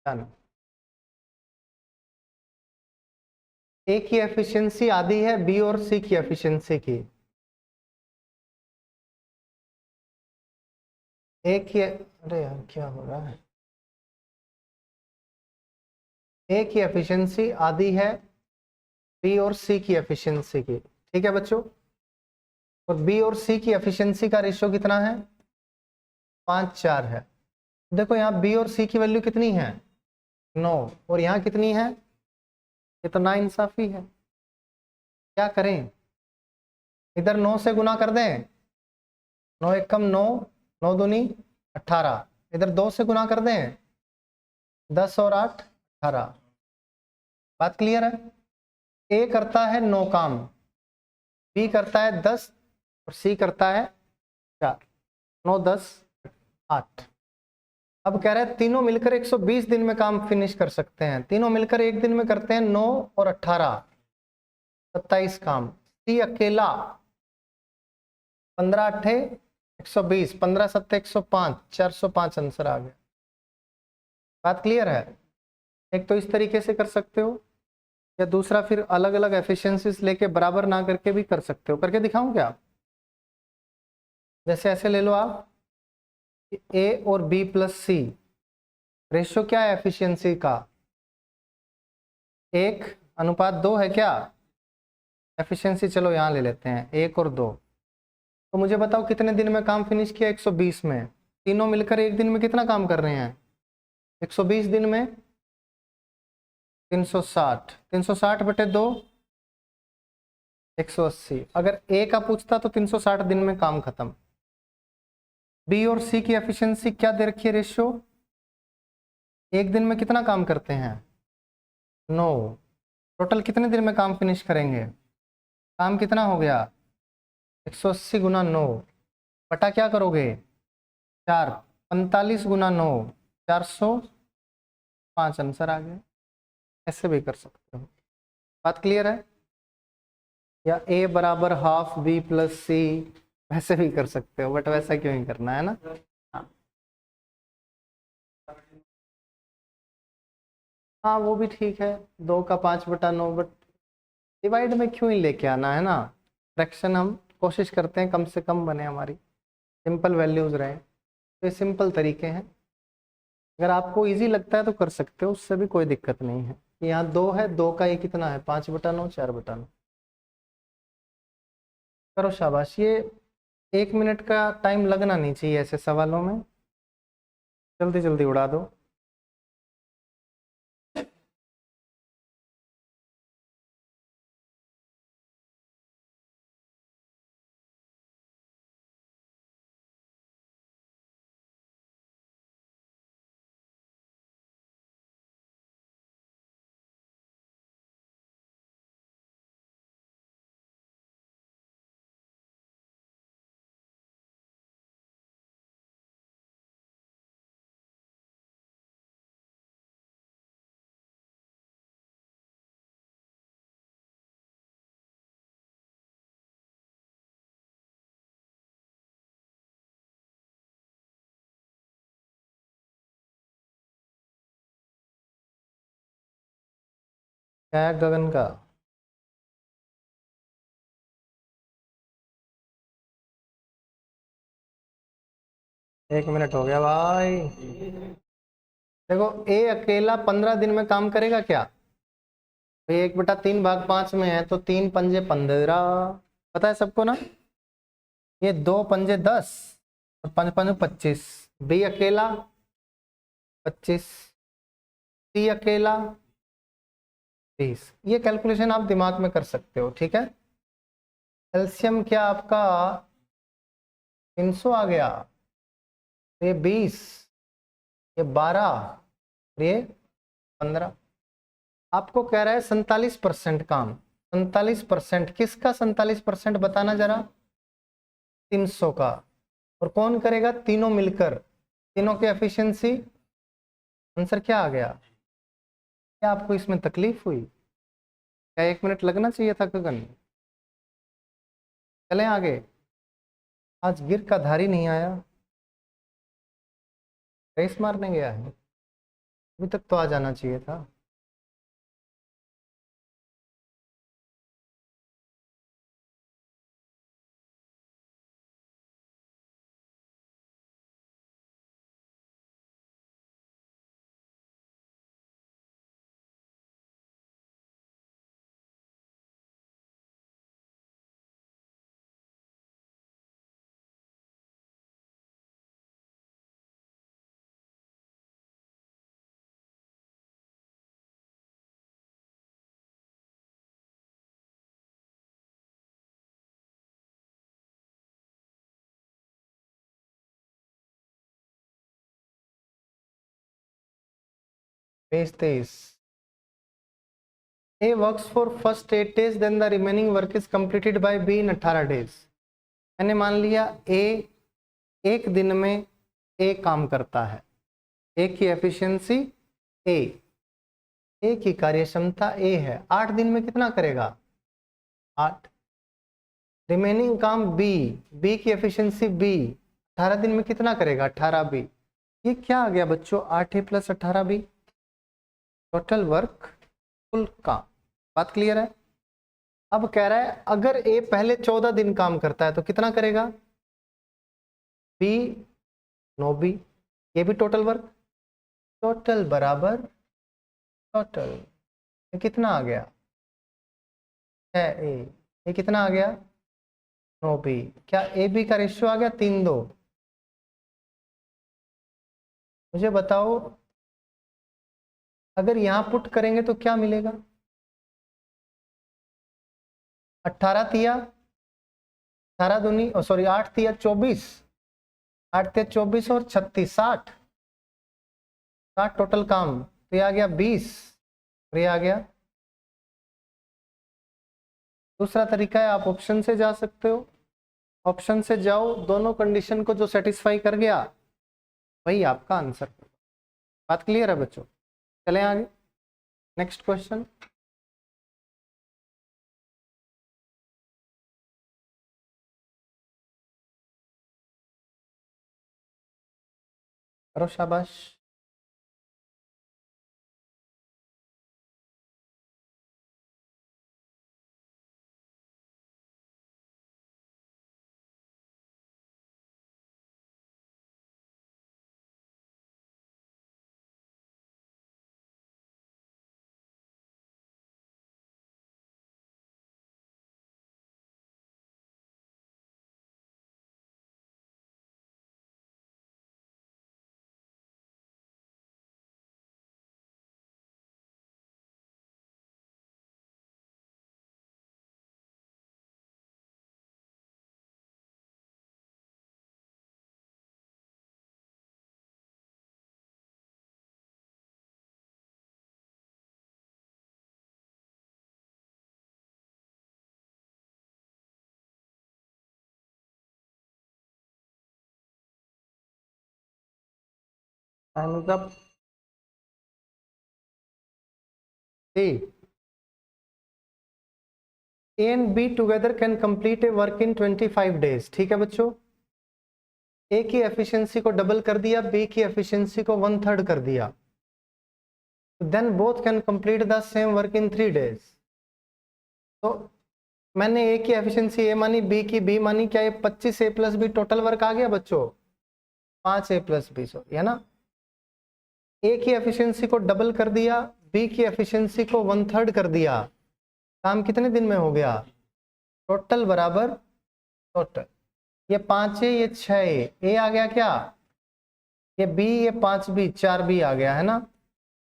Speaker 1: चलो, ए की एफिशिएंसी आधी है बी और सी की एफिशिएंसी की। ए की, अरे यार क्या हो रहा है? ए की एफिशिएंसी आधी है बी और सी की एफिशिएंसी की, ठीक है बच्चों? और बी और सी की एफिशिएंसी का रेशियो कितना है? 5:4 है। देखो यहाँ बी और सी की वैल्यू कितनी है? 9, और यहाँ कितनी है? ये तो नाइंसाफी है। क्या करें? इधर 9 से गुना कर दें, 9 एकम 9, 9 दूनी 18, इधर 2 से गुना कर दें, 10 और 8 18। बात क्लियर है? ए करता है 9 काम, बी करता है 10 और सी करता है 4। 9, 10, 8। अब कह रहे हैं तीनों मिलकर 120 दिन में काम फिनिश कर सकते हैं। तीनों मिलकर एक दिन में करते हैं 9 और 18, 27 काम। सी अकेला 15 8 120, 15 7 105, 405 आंसर आ गया। बात क्लियर है? एक तो इस तरीके से कर सकते हो, या दूसरा फिर अलग अलग एफिशिएंसीज लेके बराबर ना करके भी कर सकते हो। करके दिखाऊं क्या? जैसे ऐसे ले लो आप, ए और बी प्लस सी, रेशियो क्या है एफिशिएंसी का? 1:2 है क्या एफिशिएंसी? चलो यहाँ ले लेते हैं 1 और 2। तो मुझे बताओ कितने दिन में काम फिनिश किया? 120 में। तीनों मिलकर एक दिन में कितना काम कर रहे हैं? 120 दिन में 360, 360/2 180। अगर ए का पूछता तो 360 दिन में काम खत्म। बी और सी की एफिशिएंसी क्या दे रखी है रेशियो? एक दिन में कितना काम करते हैं? 9। टोटल कितने दिन में काम फिनिश करेंगे? काम कितना हो गया? 180 गुना 9, बटा क्या करोगे 4, 45 गुना 9, 405 आंसर आ गया। ऐसे भी कर सकते हो। बात क्लियर है? या a बराबर हाफ b प्लस सी, वैसे भी कर सकते हो, बट वैसा क्यों ही करना है ना। हाँ हाँ वो भी ठीक है, 2 का 5/9, बट डिवाइड में क्यों ही लेके आना है ना। फ्रैक्शन हम कोशिश करते हैं कम से कम बने, हमारी सिंपल वैल्यूज रहे, तो ये सिंपल तरीके हैं। अगर आपको इजी लगता है तो कर सकते हो, उससे भी कोई दिक्कत नहीं है। यहाँ 2 है, 2 का ये कितना है 5/9, 4/9। करो शाबाश। ये 1 मिनट का टाइम लगना नहीं चाहिए ऐसे सवालों में, जल्दी जल्दी उड़ा दो। क्या है गगन का? एक मिनट हो गया भाई। देखो ए अकेला 15 दिन में काम करेगा क्या? भाई 1/3 भाग 5 में है, तो 3×5 = 15, पता है सबको ना। ये 2×5 = 10 और 5×5 = 25। बी अकेला 25, सी अकेला 30। ये कैलकुलेशन आप दिमाग में कर सकते हो, ठीक है। एलसीएम क्या आपका 300 आ गया, ये 20, ये 12, ये 15। आपको कह रहा है 47% काम। 47% किसका 47% बताना जरा? 300 का। और कौन करेगा? तीनों मिलकर, तीनों की एफिशिएंसी। आंसर क्या आ गया? क्या आपको इसमें तकलीफ हुई? क्या 1 मिनट लगना चाहिए था गगन? चलें आगे। आज गिर का धारी नहीं आया, रेस मारने गया है, अभी तक तो आ जाना चाहिए था। Page 23। A works for first 8 days, then the remaining work is completed by B in 18 days। मैंने मान लिया A एक दिन में A काम करता है, A की एफिशिएंसी A, A की कार्यक्षमता A है, 8 दिन में कितना करेगा 8। रिमेनिंग काम B, B की एफिशिएंसी B 18 दिन में कितना करेगा 18B। ये क्या आ गया बच्चों 8A + 18B, टोटल वर्क कुल काम। बात क्लियर है? अब कह रहा है अगर ए पहले 14 दिन काम करता है तो कितना करेगा बी 9B। ये भी टोटल वर्क, टोटल बराबर टोटल। ये कितना आ गया 6A, ये कितना आ गया 9B। क्या ए बी का रेशियो आ गया 3:2? मुझे बताओ अगर यहां पुट करेंगे तो क्या मिलेगा? 18 तिया 18 दूनी सॉरी 8 तिया 24, 8 तिया 24 और 36 60, 60 टोटल काम। तो ये आ गया 20 और ये आ गया। दूसरा तरीका है आप ऑप्शन से जा सकते हो, ऑप्शन से जाओ, दोनों कंडीशन को जो सेटिस्फाई कर गया वही आपका आंसर। बात क्लियर है बच्चों? चलें आगे, नेक्स्ट क्वेश्चन। करो शाबाश। Time is up. A and B together can complete a work in 25 days। ठीक है बच्चों, ए की एफिशिएंसी को डबल कर दिया, बी की एफिशिएंसी को 1/3 कर दिया, then both can complete the same work in 3 days। तो मैंने ए की एफिशिएंसी ए मानी, बी की बी मानी, क्या ये 25 A + B टोटल वर्क आ गया बच्चों? 5 A + B, सो है ना। ए की एफिशिएंसी को डबल कर दिया, बी की एफिशिएंसी को 1/3 कर दिया, काम कितने दिन में हो गया? टोटल बराबर टोटल, ये 5A ये 6A, ए आ गया क्या? ये बी, ये 5B 4B आ गया है ना।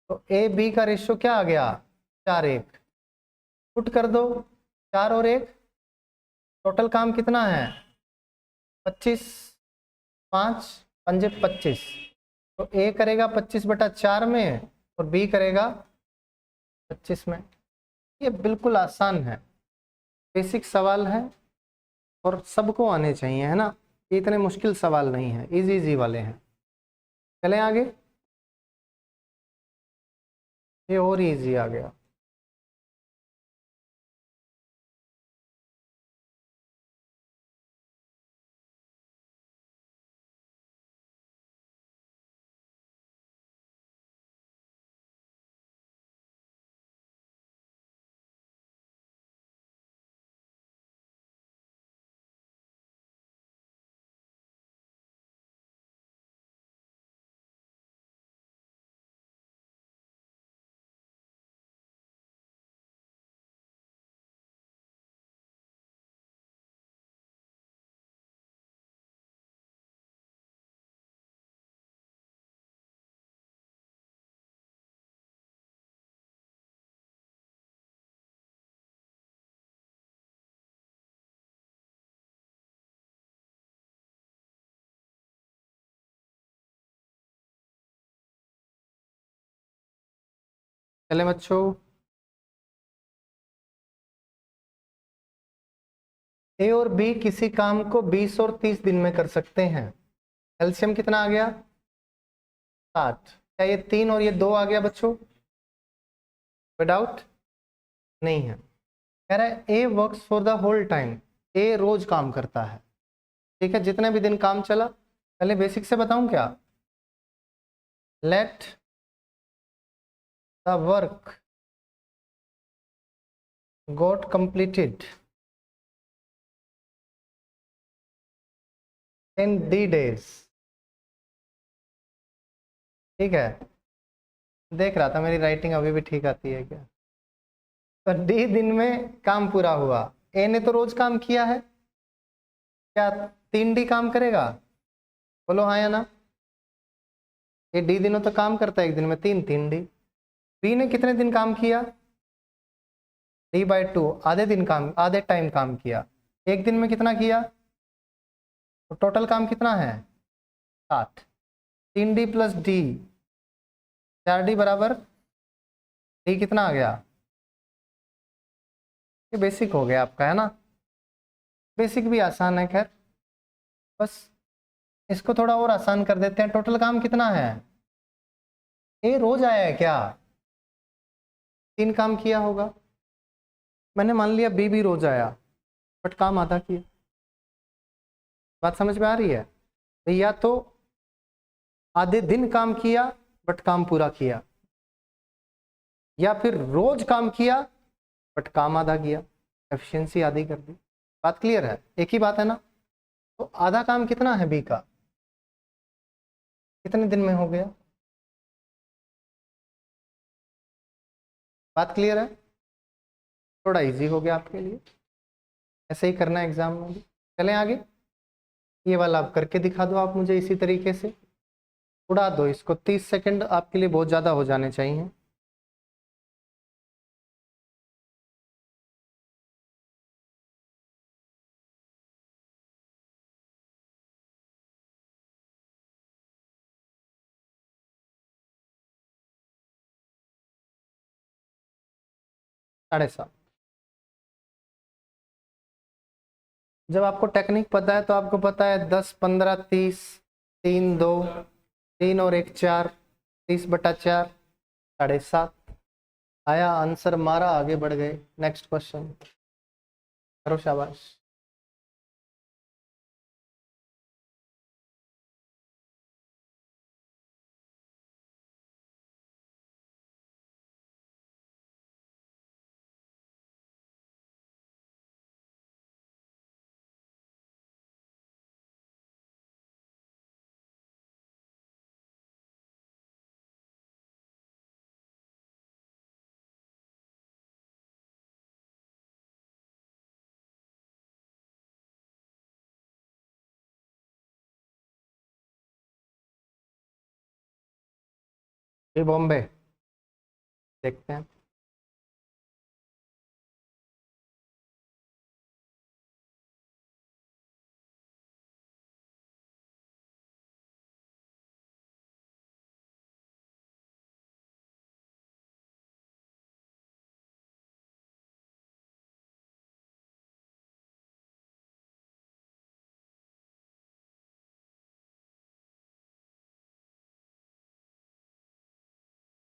Speaker 1: तो ए बी का रेशियो क्या आ गया? 4:1। पुट कर दो 4 और 1, टोटल काम कितना है? 25, 5 पंजे 25। तो ए करेगा 25/4 में और बी करेगा 25 में। ये बिल्कुल आसान है, बेसिक सवाल है और सबको आने चाहिए, है ना। ये इतने मुश्किल सवाल नहीं है, इजी इजी वाले हैं। चलें आगे, ये और इजी आ गया। चले बच्चों, ए और बी किसी काम को 20 और 30 दिन में कर सकते हैं। एलसीएम कितना आ गया? 60। क्या ये 3 और ये 2 आ गया बच्चों? कोई डाउट नहीं है। कह रहा है A works for the whole time, A रोज काम करता है। ठीक है, जितने भी दिन काम चला। पहले बेसिक से बताऊं क्या? Let the work got completed in D days. ठीक है, देख रहा था मेरी राइटिंग अभी भी ठीक आती है क्या? तो डी दिन में काम पूरा हुआ। ए ने तो रोज काम किया है, क्या 3D काम करेगा? बोलो हाँ या ना। ये डी दिनों तो काम करता है, एक दिन में 3D। बी ने कितने दिन काम किया? D/2, आधे दिन काम, आधे टाइम काम किया। एक दिन में कितना किया? तो टोटल काम कितना है? 7। 3D + D, 4D बराबर डी कितना आ गया? ये बेसिक हो गया आपका, है ना। बेसिक भी आसान है, खैर बस इसको थोड़ा और आसान कर देते हैं। टोटल काम कितना है? ए रोज आया है क्या? 3 काम किया होगा। मैंने मान लिया बी भी रोज आया, बट काम आधा किया। बात समझ में आ रही है? तो या तो आधे दिन काम किया बट काम पूरा किया, या फिर रोज काम किया बट काम आधा किया, एफिशिएंसी आधी कर दी। बात क्लियर है? एक ही बात है ना। तो आधा काम कितना है बी का? कितने दिन में हो गया? बात क्लियर है? थोड़ा इजी हो गया आपके लिए। ऐसे ही करना है एग्जाम में भी। चलें आगे। ये वाला आप करके दिखा दो आप मुझे इसी तरीके से। उड़ा दो इसको। 30 सेकंड आपके लिए बहुत ज़्यादा हो जाने चाहिए। साढ़े सात। जब आपको टेक्निक पता है तो आपको पता है 10, 15, 30, 3, 2, 3 और 1, 4, 30/4, 7.5 आया। आंसर मारा, आगे बढ़ गए। नेक्स्ट क्वेश्चन करो, शाबाश। ये बॉम्बे देखते हैं।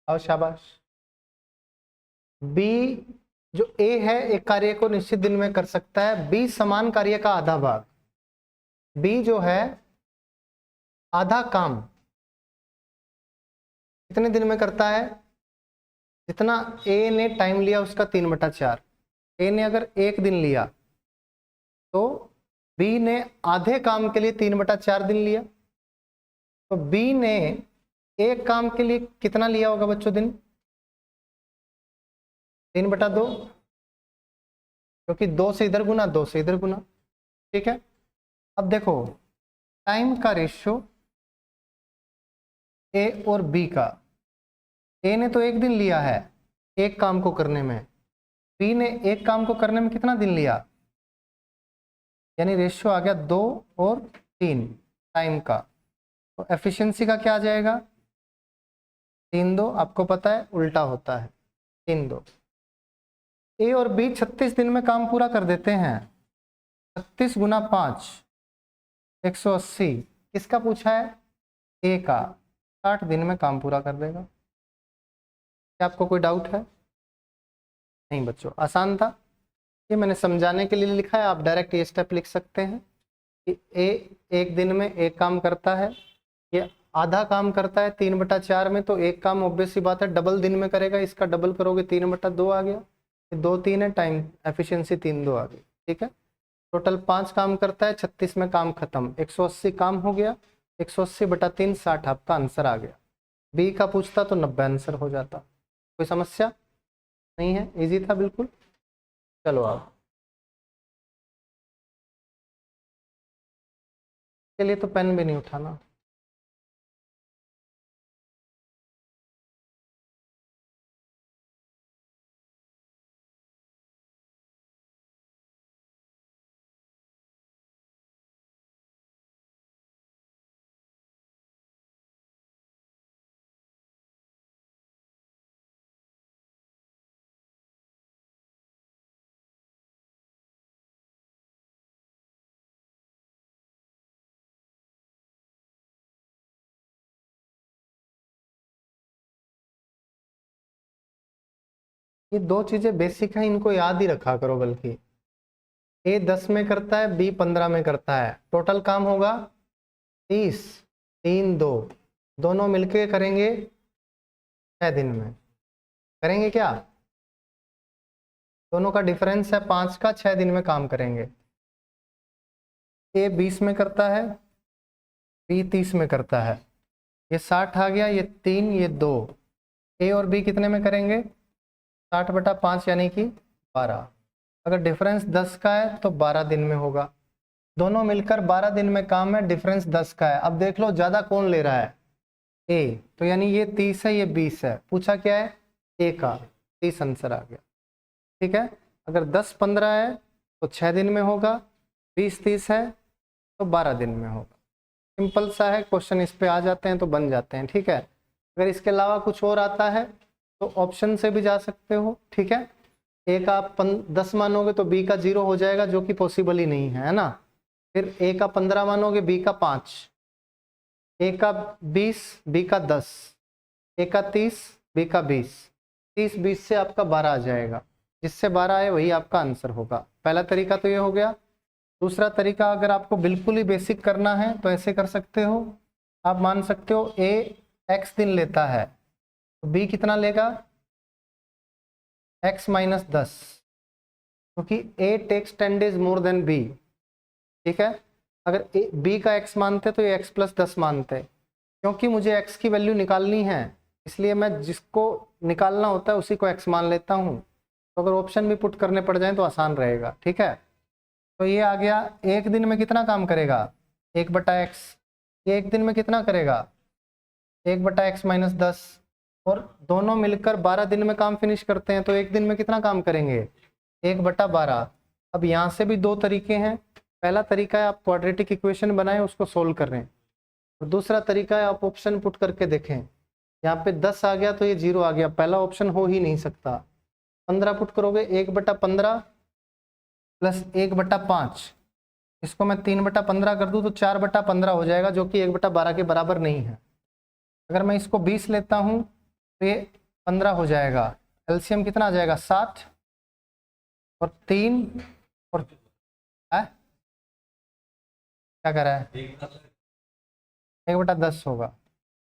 Speaker 1: और शाबाश। बी जो ए है, एक कार्य को निश्चित दिन में कर सकता है। बी समान कार्य का आधा भाग। बी जो है आधा काम कितने दिन में करता है? जितना ए ने टाइम लिया उसका 3/4। ए ने अगर 1 दिन लिया तो बी ने आधे काम के लिए 3/4 दिन लिया। तो बी ने एक काम के लिए कितना लिया होगा बच्चों दिन? 3/2, क्योंकि 2 से इधर गुना, 2 से इधर गुना। ठीक है। अब देखो टाइम का रेशियो ए और बी का। ए ने तो 1 दिन लिया है एक काम को करने में, बी ने एक काम को करने में कितना दिन लिया? यानी रेशियो आ गया 2 और 3 टाइम का। तो एफिशिएंसी का क्या आ जाएगा? 3/2। आपको पता है उल्टा होता है 3/2। ए और बी 36 दिन में काम पूरा कर देते हैं। 36 गुना 5 180। किसका पूछा है? ए का। 60 दिन में काम पूरा कर देगा। क्या आपको कोई डाउट है? नहीं बच्चों, आसान था। ये मैंने समझाने के लिए लिखा है, आप डायरेक्ट ये स्टेप लिख सकते हैं कि ए 1 दिन में एक काम करता है, ये आधा काम करता है 3/4 में। तो एक काम ऑब्वियस सी बात है डबल दिन में करेगा, इसका डबल करोगे 3/2 आ गया। 2 3 है, टाइम एफिशिएंसी 3/2 आ गई। ठीक है। टोटल 5 काम करता है, 36 में काम खत्म, 180 काम हो गया। 180/3 60 आपका आंसर आ गया। बी का पूछता तो 90 आंसर हो जाता। कोई समस्या नहीं है, इजी था बिल्कुल। चलो आप के लिए तो पेन भी नहीं उठाना। ये दो चीजें बेसिक हैं, इनको याद ही रखा करो। बल्कि ए 10 में करता है, बी 15 में करता है, टोटल काम होगा 30, 3 2, दोनों मिलके करेंगे 6 दिन में। करेंगे क्या? दोनों का डिफरेंस है 5 का, 6 दिन में काम करेंगे। ए 20 में करता है, बी 30 में करता है, ये 60 आ गया, ये 3 ये 2। ए और बी कितने में करेंगे? 60/5 यानी कि 12। अगर डिफरेंस 10 का है तो 12 दिन में होगा। दोनों मिलकर 12 दिन में काम है, डिफरेंस 10 का है। अब देख लो ज़्यादा कौन ले रहा है? ए। तो यानी ये 30 है, ये 20 है। पूछा क्या है? ए का। 30 आंसर आ गया। ठीक है। अगर 10-15 है तो 6 दिन में होगा, 20-30 है तो 12 दिन में होगा। सिंपल सा है क्वेश्चन, इस पे आ जाते हैं तो बन जाते हैं। ठीक है। अगर इसके अलावा कुछ और आता है तो ऑप्शन से भी जा सकते हो। ठीक है। ए का 10 मानोगे तो बी का 0 हो जाएगा, जो कि पॉसिबल ही नहीं है ना। फिर ए का 15 मानोगे, बी का 5, ए का 20, बी का 10, ए का 30, बी का 20। 30-20 से आपका 12 आ जाएगा। जिससे 12 आए वही आपका आंसर होगा। पहला तरीका तो ये हो गया। दूसरा तरीका, अगर आपको बिल्कुल ही बेसिक करना है तो ऐसे कर सकते हो। आप मान सकते हो ए x दिन लेता है तो बी कितना लेगा? x - 10, क्योंकि A takes 10 days more than B. ठीक है। अगर बी का x मानते तो ये x + 10 मानते। क्योंकि मुझे x की वैल्यू निकालनी है, इसलिए मैं जिसको निकालना होता है उसी को x मान लेता हूँ। तो अगर ऑप्शन भी पुट करने पड़ जाए तो आसान रहेगा। ठीक है। तो ये आ गया। एक दिन में कितना काम करेगा? 1/x। ये एक दिन में कितना करेगा? 1/x - 10। और दोनों मिलकर 12 दिन में काम फिनिश करते हैं, तो एक दिन में कितना काम करेंगे? 1/12। अब यहाँ से भी दो तरीके हैं। पहला तरीका है आप क्वाड्रेटिक इक्वेशन बनाएं, उसको सोल्व कर रहे हैं। और दूसरा तरीका है आप ऑप्शन पुट करके देखें। यहाँ पे 10 आ गया तो ये 0 आ गया, पहला ऑप्शन हो ही नहीं सकता। 15 पुट करोगे, 1/15 प्लस 1/5, इसको मैं 3/15 कर दूं तो 4/15 हो जाएगा, जो कि 1/12 के बराबर नहीं है। अगर मैं इसको 20 लेता हूं तो ये 15 हो जाएगा। एलसीएम कितना आ जाएगा? 7 और 3 और क्या कर रहा है? 1/10 होगा।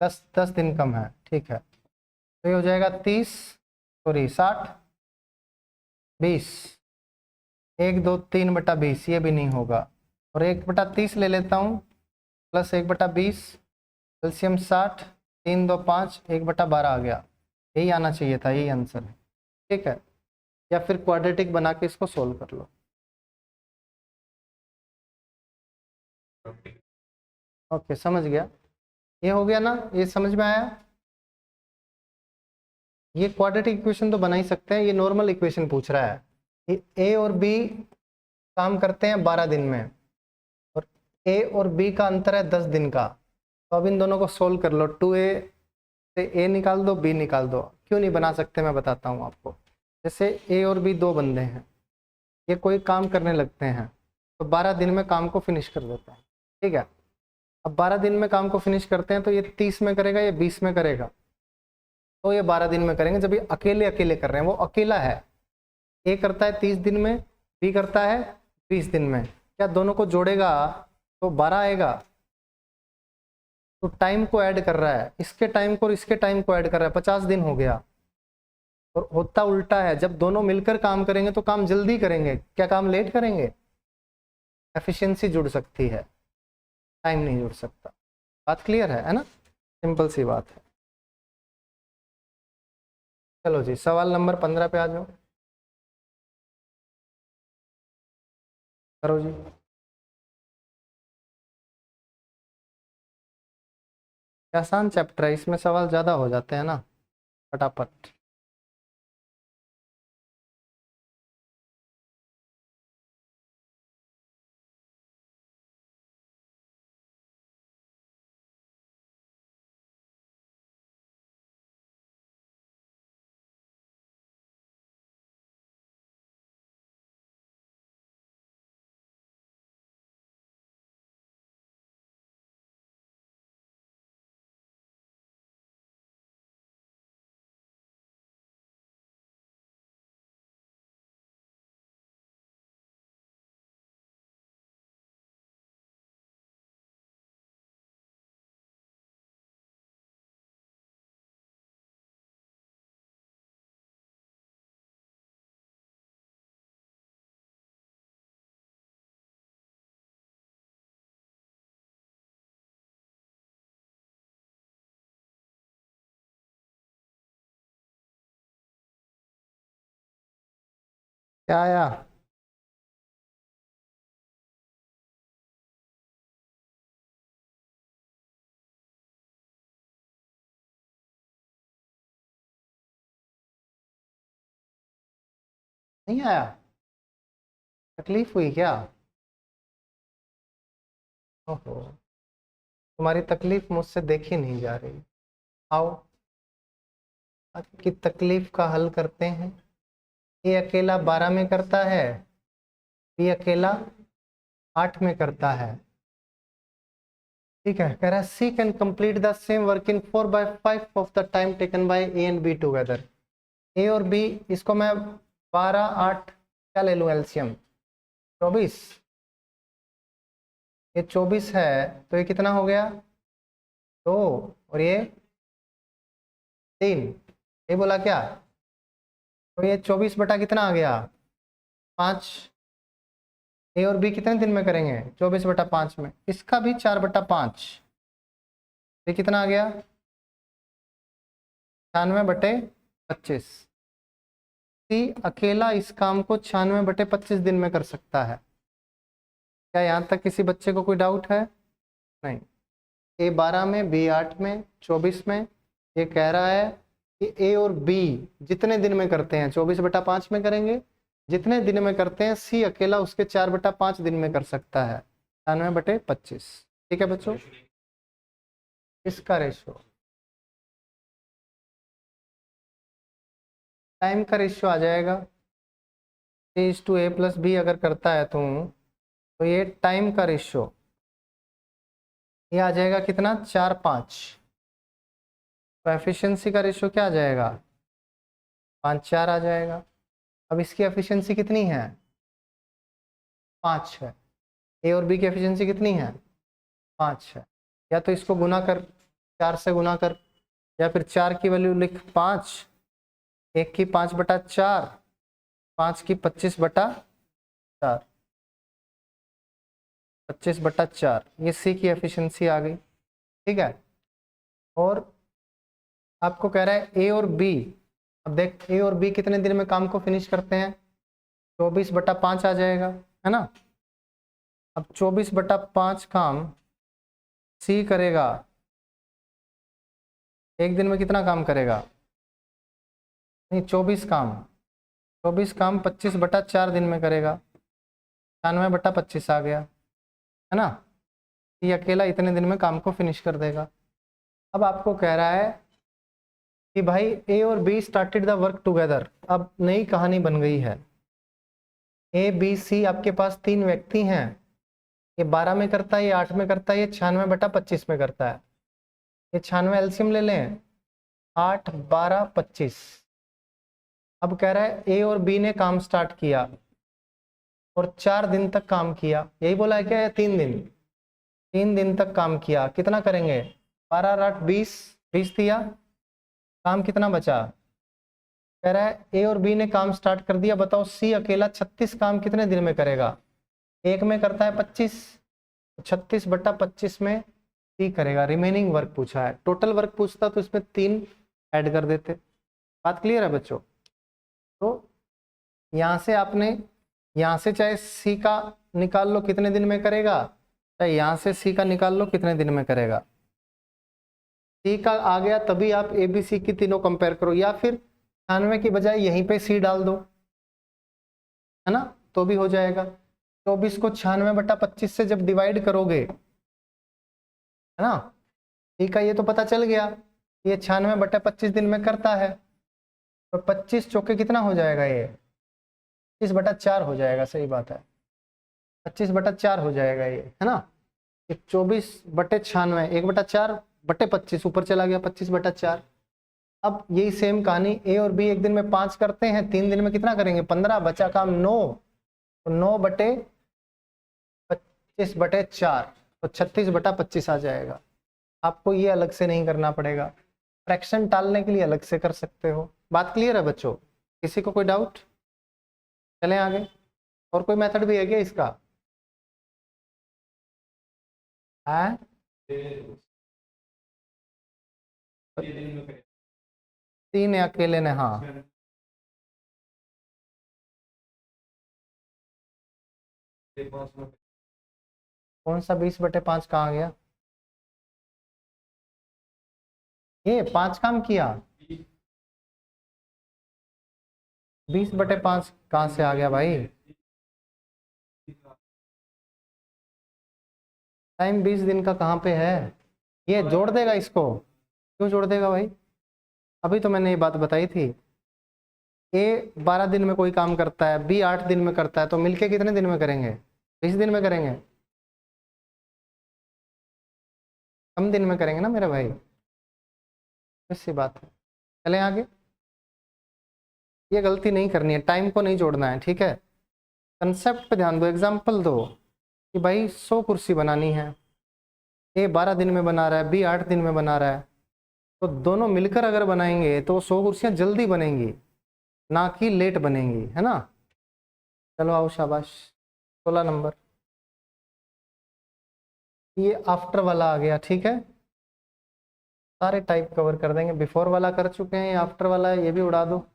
Speaker 1: 10 दिन कम है। ठीक है। तो ये हो जाएगा 30, सॉरी 60, 20, 1 2 3/20, ये भी नहीं होगा। और 1/30 ले लेता हूँ प्लस 1/20, एलसीएम 60, 3 2 5, 1/12 आ गया। यही आना चाहिए था, यही आंसर है। ठीक है। या फिर क्वाड्रेटिक बना के इसको सोल्व कर लो। ओके, समझ गया। ये हो गया ना, ये समझ में आया। ये क्वाड्रेटिक इक्वेशन तो बना ही सकते हैं, ये नॉर्मल इक्वेशन पूछ रहा है। ए और बी काम करते हैं 12 दिन में, और ए और बी का अंतर है 10 दिन का। तो अब इन दोनों को सोल्व कर लो। 2a से ए निकाल दो, बी निकाल दो। क्यों नहीं बना सकते मैं बताता हूँ आपको। जैसे ए और बी दो बंदे हैं, ये कोई काम करने लगते हैं तो 12 दिन में काम को फिनिश कर देते हैं। ठीक है। अब 12 दिन में काम को फिनिश करते हैं तो ये 30 में करेगा, ये 20 में करेगा, तो ये 12 दिन में करेंगे। जब ये अकेले अकेले कर रहे हैं, वो अकेला है। ए करता है 30 दिन में, बी करता है 20 दिन में। क्या दोनों को जोड़ेगा तो 12 आएगा। तो टाइम को ऐड कर रहा है, इसके टाइम को और इसके टाइम को ऐड कर रहा है, 50 दिन हो गया। और होता उल्टा है, जब दोनों मिलकर काम करेंगे तो काम जल्दी करेंगे, क्या काम लेट करेंगे? एफिशिएंसी जुड़ सकती है, टाइम नहीं जुड़ सकता। बात क्लियर है ना? सिंपल सी बात है। चलो जी, सवाल नंबर 15 पे आ जाओ। करो जी। आसान चैप्टर है, इसमें सवाल ज़्यादा हो जाते हैं ना, फटाफट। क्या आया? नहीं आया? तकलीफ हुई क्या? ओहो, तुम्हारी तकलीफ मुझसे देखी नहीं जा रही। आओ, आपकी तकलीफ का हल करते हैं। ये अकेला 12 में करता है, ये अकेला 8 में करता है। ठीक है, कह रहा है C can complete the same work in 4/5 of the time taken by A and B together. A और बी, इसको मैं 12 8 क्या ले लूँ एलसीएम? 24। ये 24 है, तो ये कितना हो गया? 2, और ये 3। ये बोला क्या? तो ये 24 बटा कितना आ गया? 5। ए और बी कितने दिन में करेंगे? 24/5 में। इसका भी 4/5। ये कितना आ गया? 96/25। सी अकेला इस काम को 96/25 दिन में कर सकता है। क्या यहाँ तक किसी बच्चे को कोई डाउट है? नहीं। ए 12 में, बी 8 में, 24 में। ये कह रहा है कि ए और बी जितने दिन में करते हैं 24/5 में करेंगे, जितने दिन में करते हैं सी अकेला उसके 4/5 दिन में कर सकता है, 96/25। ठीक है बच्चों, इसका रेशो, टाइम का रेशियो आ जाएगा। A/A+B अगर करता है तो ये टाइम का रेशियो ये आ जाएगा कितना? 4 5। तो एफिशिएंसी का रेशियो क्या आ जाएगा? 5 4 आ जाएगा। अब इसकी एफिशिएंसी कितनी है? 5 है। ए और बी की एफिशिएंसी कितनी है? 5 है। या तो इसको गुना कर, 4 से गुना कर, या फिर 4 की वैल्यू लिख 5, 1 की 5/4, 5 की 25/4, 25/4। ये सी की एफिशिएंसी आ गई। ठीक है, और आपको कह रहा है ए और बी। अब देख, ए और बी कितने दिन में काम को फिनिश करते हैं? 24/5 आ जाएगा, है ना। अब 24/5 काम सी करेगा, एक दिन में कितना काम करेगा? नहीं, 24 काम 25/4 दिन में करेगा, 96/25 आ गया, है ना। ये अकेला इतने दिन में काम को फिनिश कर देगा। अब आपको कह रहा है कि भाई ए और be started the work together. अब नई कहानी बन गई है। ए बी सी आपके पास 3 व्यक्ति हैं। ये 12 में करता है, ये 8 में करता है, ये 96/25 में करता है। ये 96 एलसीएम ले लें, 8 12 25। अब कह रहा है ए और बी ने काम स्टार्ट किया और 4 दिन तक काम किया। यही बोला है क्या? 3 दिन? 3 दिन तक काम किया। कितना करेंगे? 12 और 8 20, 20 दिया। काम कितना बचा? कह रहा है ए और बी ने काम स्टार्ट कर दिया। बताओ सी अकेला 36 काम कितने दिन में करेगा? एक में करता है 25, 36/25 में सी करेगा। रिमेनिंग वर्क पूछा है, टोटल वर्क पूछता तो इसमें 3 ऐड कर देते। बात क्लियर है बच्चों? तो यहाँ से आपने, यहाँ से चाहे सी का निकाल लो कितने दिन में करेगा, चाहे यहाँ से सी का निकाल लो कितने दिन में करेगा। सी का आ गया तभी आप ए बी सी की तीनों कंपेयर करो, या फिर 96 की बजाय यहीं पे सी डाल दो, है ना, तो भी हो जाएगा। 24 को 96/25 से जब डिवाइड करोगे, है ना, सी का ये तो पता चल गया, ये 96/25 दिन में करता है। तो 25 चौके कितना हो जाएगा? ये 25/4 हो जाएगा। सही बात है, 25/4 हो जाएगा ये, है ना। 24/96, 1/4/25 ऊपर चला गया 25/4। अब यही सेम कहानी ए और बी एक दिन में 5 करते हैं, 3 दिन में कितना करेंगे? 15। बचा काम 9, तो 9/25/4, तो 36/25 आ जाएगा। आपको ये अलग से नहीं करना पड़ेगा, फ्रैक्शन टालने के लिए अलग से कर सकते हो। बात क्लियर है बच्चों? किसी को कोई डाउट? चलें आगे। और कोई मेथड भी है क्या इसका? है 3 अकेले ने, हाँ कौन सा 20/5 कहाँ गया? ये 5 काम किया, 20/5 कहाँ से आ गया भाई? टाइम 20 दिन का कहाँ पे है? ये जोड़ देगा इसको? क्यों जोड़ देगा भाई? अभी तो मैंने ये बात बताई थी। ए 12 दिन में कोई काम करता है, बी 8 दिन में करता है, तो मिलके कितने दिन में करेंगे? 20 दिन में करेंगे। कम दिन में करेंगे ना मेरे भाई, ऐसी बात है। चलें आगे। ये गलती नहीं करनी है, टाइम को नहीं जोड़ना है, ठीक है। कंसेप्ट पे ध्यान दो, एग्जाम्पल दो कि भाई 100 कुर्सी बनानी है, ए 12 दिन में बना रहा है, बी 8 दिन में बना रहा है, तो दोनों मिलकर अगर बनाएंगे तो 100 कुर्सियाँ जल्दी बनेंगी, ना कि लेट बनेंगी, है ना। चलो आओ, शाबाश। 16 नंबर, ये आफ्टर वाला आ गया, ठीक है। सारे टाइप कवर कर देंगे, बिफोर वाला कर चुके हैं, ये आफ्टर वाला है, ये भी उड़ा दो।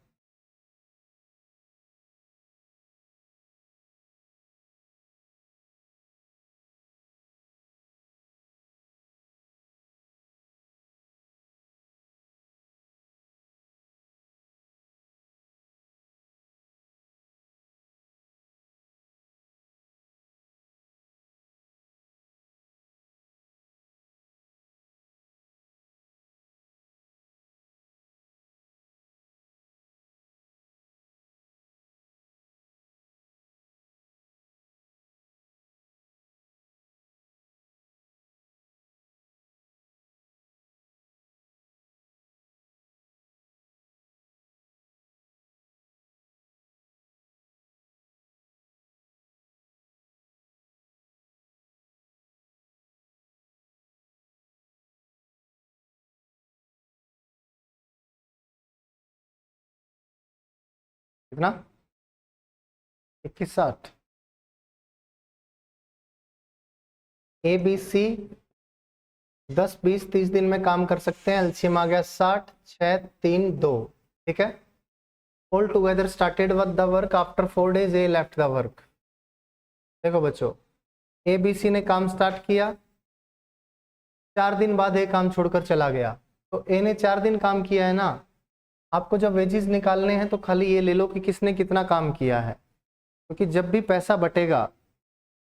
Speaker 1: कितना? 21/60। ए बी सी 10 20 30 दिन में काम कर सकते हैं, एलसीएम आ गया 60, 6 3 2, ठीक है। All together started with the work after 4 days A left the work. देखो बच्चों, ए बी सी ने काम स्टार्ट किया, 4 दिन बाद ए काम छोड़कर चला गया, तो ए ने 4 दिन काम किया है ना। आपको जब वेजेस निकालने हैं तो खाली ये ले लो कि किसने कितना काम किया है, क्योंकि जब भी पैसा बटेगा,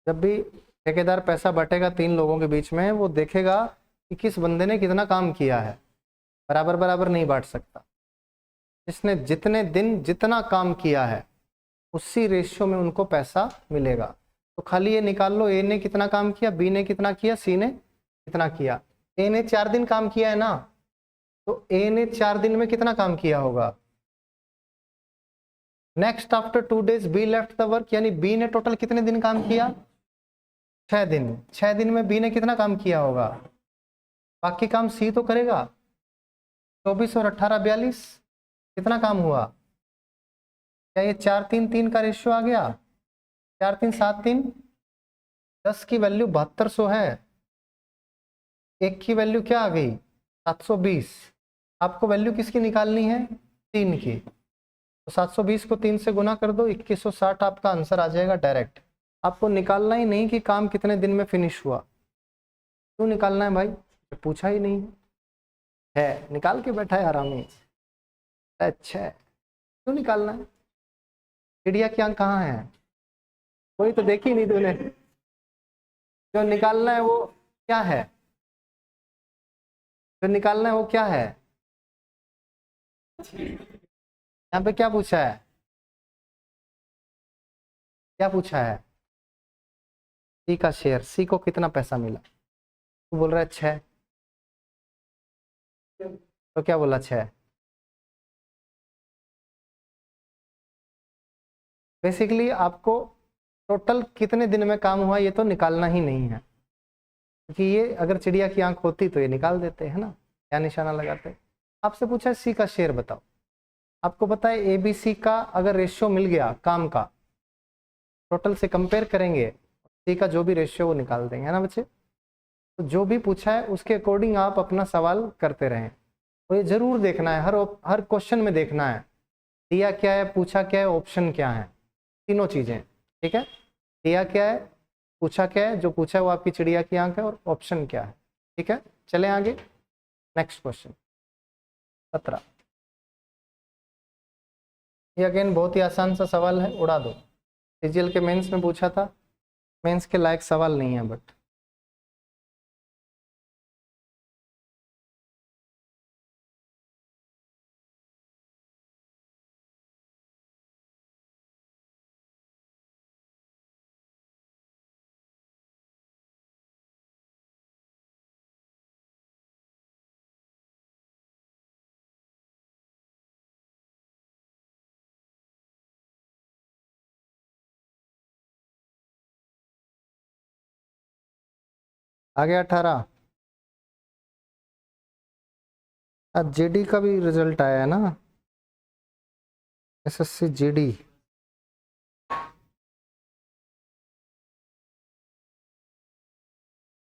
Speaker 1: जब भी ठेकेदार पैसा बटेगा 3 लोगों के बीच में, वो देखेगा कि किस बंदे ने कितना काम किया है, बराबर बराबर नहीं बांट सकता। जिसने जितने दिन जितना काम किया है उसी रेशियो में उनको पैसा मिलेगा। तो खाली ये निकाल लो, ए ने कितना काम किया, बी ने कितना किया, सी ने कितना किया। ए ने 4 दिन काम किया है ना, तो ए ने 4 दिन में कितना काम किया होगा। Next after 2 days be left the work, यानी बी ने टोटल कितने दिन काम किया, 6 दिन। 6 दिन में बी ने कितना काम किया होगा, बाकी काम सी तो करेगा। 24 और 18 42, कितना काम हुआ। क्या ये 4 3 3 का रेशियो आ गया, 4 3 7 3, 10 की वैल्यू 7200 है, एक की वैल्यू क्या आ गई 720। आपको वैल्यू किसकी निकालनी है, 3 की, तो 720 को 3 से गुना कर दो, 2160 आपका आंसर आ जाएगा डायरेक्ट। आपको निकालना ही नहीं कि काम कितने दिन में फिनिश हुआ। क्यों निकालना है भाई, पूछा ही नहीं है, निकाल के बैठा है आरामी। अच्छा, क्यों निकालना है, चिड़िया की आंख कहाँ है, कोई तो देखी नहीं तूने। जो निकालना है वो क्या है, जो निकालना है वो क्या है। यहाँ पे क्या पूछा है, क्या पूछा है, सी का शेयर, सी को कितना पैसा मिला। तू बोल रहा है 6, तो क्या बोला 6। बेसिकली आपको टोटल कितने दिन में काम हुआ ये तो निकालना ही नहीं है, क्योंकि ये अगर चिड़िया की आंख होती तो ये निकाल देते है ना, क्या निशाना लगाते। आपसे पूछा है सी का शेयर बताओ, आपको पता है ए बी सी का अगर रेशियो मिल गया काम का, टोटल से कंपेयर करेंगे, सी का जो भी रेशियो वो निकाल देंगे, है ना बच्चे। तो जो भी पूछा है उसके अकॉर्डिंग आप अपना सवाल करते रहें, तो ये जरूर देखना है, हर क्वेश्चन में देखना है दिया क्या है, पूछा क्या है, ऑप्शन क्या है, तीनों चीजें, ठीक है। दिया क्या है, पूछा क्या है, जो पूछा है वो आपकी चिड़िया की आंख है और ऑप्शन क्या है। ठीक है, चले आगे। Next question 17। ये अगेन बहुत ही आसान सा सवाल है, उड़ा दो। सीजीएल के मेंस में पूछा था, मेंस के लायक सवाल नहीं है बट आगे 18। आज जीडी का भी रिजल्ट आया है ना, SSC GD.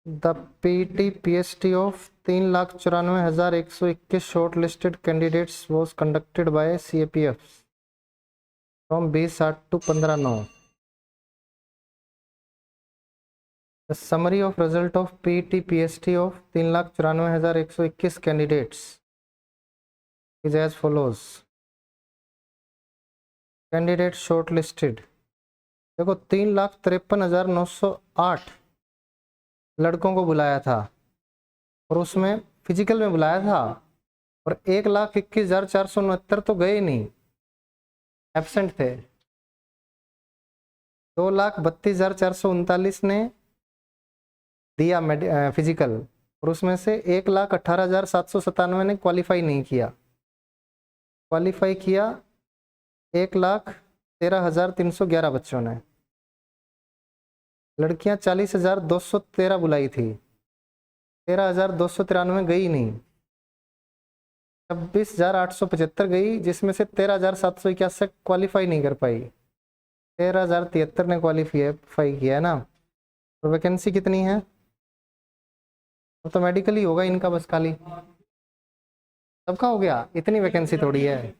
Speaker 1: The PT PST of 3,94,121 short listed candidates was conducted by CAPF from 20/8 to 15/9। The summary of result of PET PST of 3,94,121 candidates is as follows. Candidate shortlisted, देखो 3,53,908 लड़कों को बुलाया था और उसमें फिजिकल में बुलाया था और 1,21,469 तो गए नहीं, एब्सेंट थे। 2,32,439 ने दिया फिजिकल और उसमें से 1,18,797 ने क्वालिफाई नहीं किया। क्वालिफाई किया 1,13,311 बच्चों ने। लड़कियां 40,213 बुलाई थी, 13,293 गई नहीं, 26,875 गई, जिसमें से 13,781 क्वालिफाई नहीं कर पाई। 13,073 ने क्वालिफाई किया है ना। और वैकेंसी कितनी है, तो मेडिकली होगा इनका बस खाली, सबका हो गया, इतनी वैकेंसी थोड़ी है।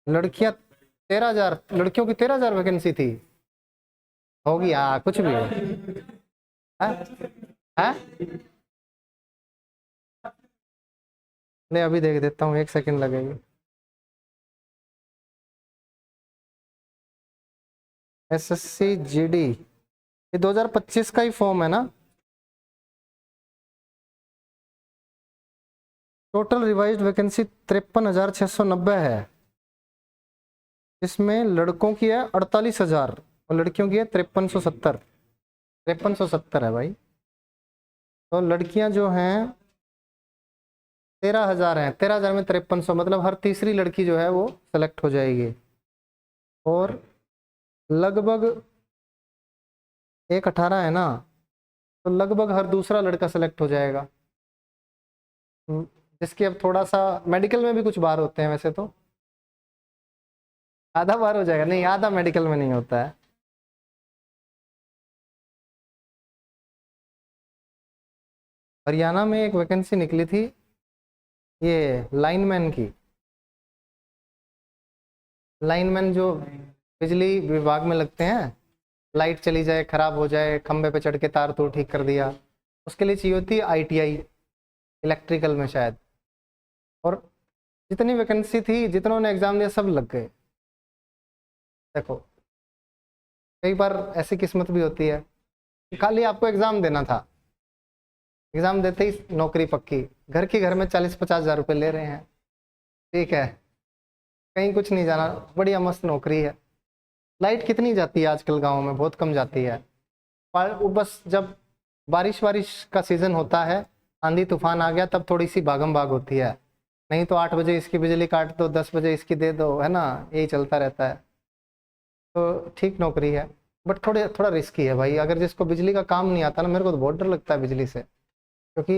Speaker 1: लड़कियां 13,000, लड़कियों की 13,000 वैकेंसी थी, होगी हाँ कुछ भी हो। है? नहीं अभी देख देता हूँ, 1 सेकंड लगेगी। एसएससी जीडी ये 2025 का ही फॉर्म है ना। टोटल रिवाइज्ड वैकेंसी 53,690 है, इसमें लड़कों की है 48,000 और लड़कियों की है 5370। 5370 है भाई। तो लड़कियां जो हैं 13,000 हैं, 13,000 में 5300, मतलब हर तीसरी लड़की जो है वो सेलेक्ट हो जाएगी। और लगभग 1,18 है ना, तो लगभग हर दूसरा लड़का सेलेक्ट हो जाएगा। जिसकी अब थोड़ा सा मेडिकल में भी कुछ बार होते हैं, वैसे तो आधा बार हो जाएगा, नहीं आधा मेडिकल में नहीं होता है। हरियाणा में एक वैकेंसी निकली थी ये लाइनमैन की। लाइनमैन जो बिजली विभाग में लगते हैं, लाइट चली जाए, खराब हो जाए, खंबे पे चढ़ के तार तोड़ ठीक कर दिया, उसके लिए चाहिए होती है आईटीआई इलेक्ट्रिकल में शायद। और जितनी वैकेंसी थी, जितनों ने एग्जाम दिया सब लग गए। देखो कई बार ऐसी किस्मत भी होती है कि खाली आपको एग्जाम देना था, एग्जाम देते ही नौकरी पक्की, घर की घर में 40-50 हज़ार रुपये ले रहे हैं, ठीक है, कहीं कुछ नहीं जाना, बढ़िया मस्त नौकरी है। लाइट कितनी जाती है आजकल गाँव में, बहुत कम जाती है। वो बस जब बारिश का सीज़न होता है, आंधी तूफान आ गया, तब थोड़ी सी भागम भाग होती है, नहीं तो 8 बजे इसकी बिजली काट दो, 10 बजे इसकी दे दो, है ना, यही चलता रहता है। तो ठीक नौकरी है बट थोड़ा रिस्की है भाई। अगर जिसको बिजली का काम नहीं आता ना, मेरे को तो बहुत डर लगता है बिजली से, क्योंकि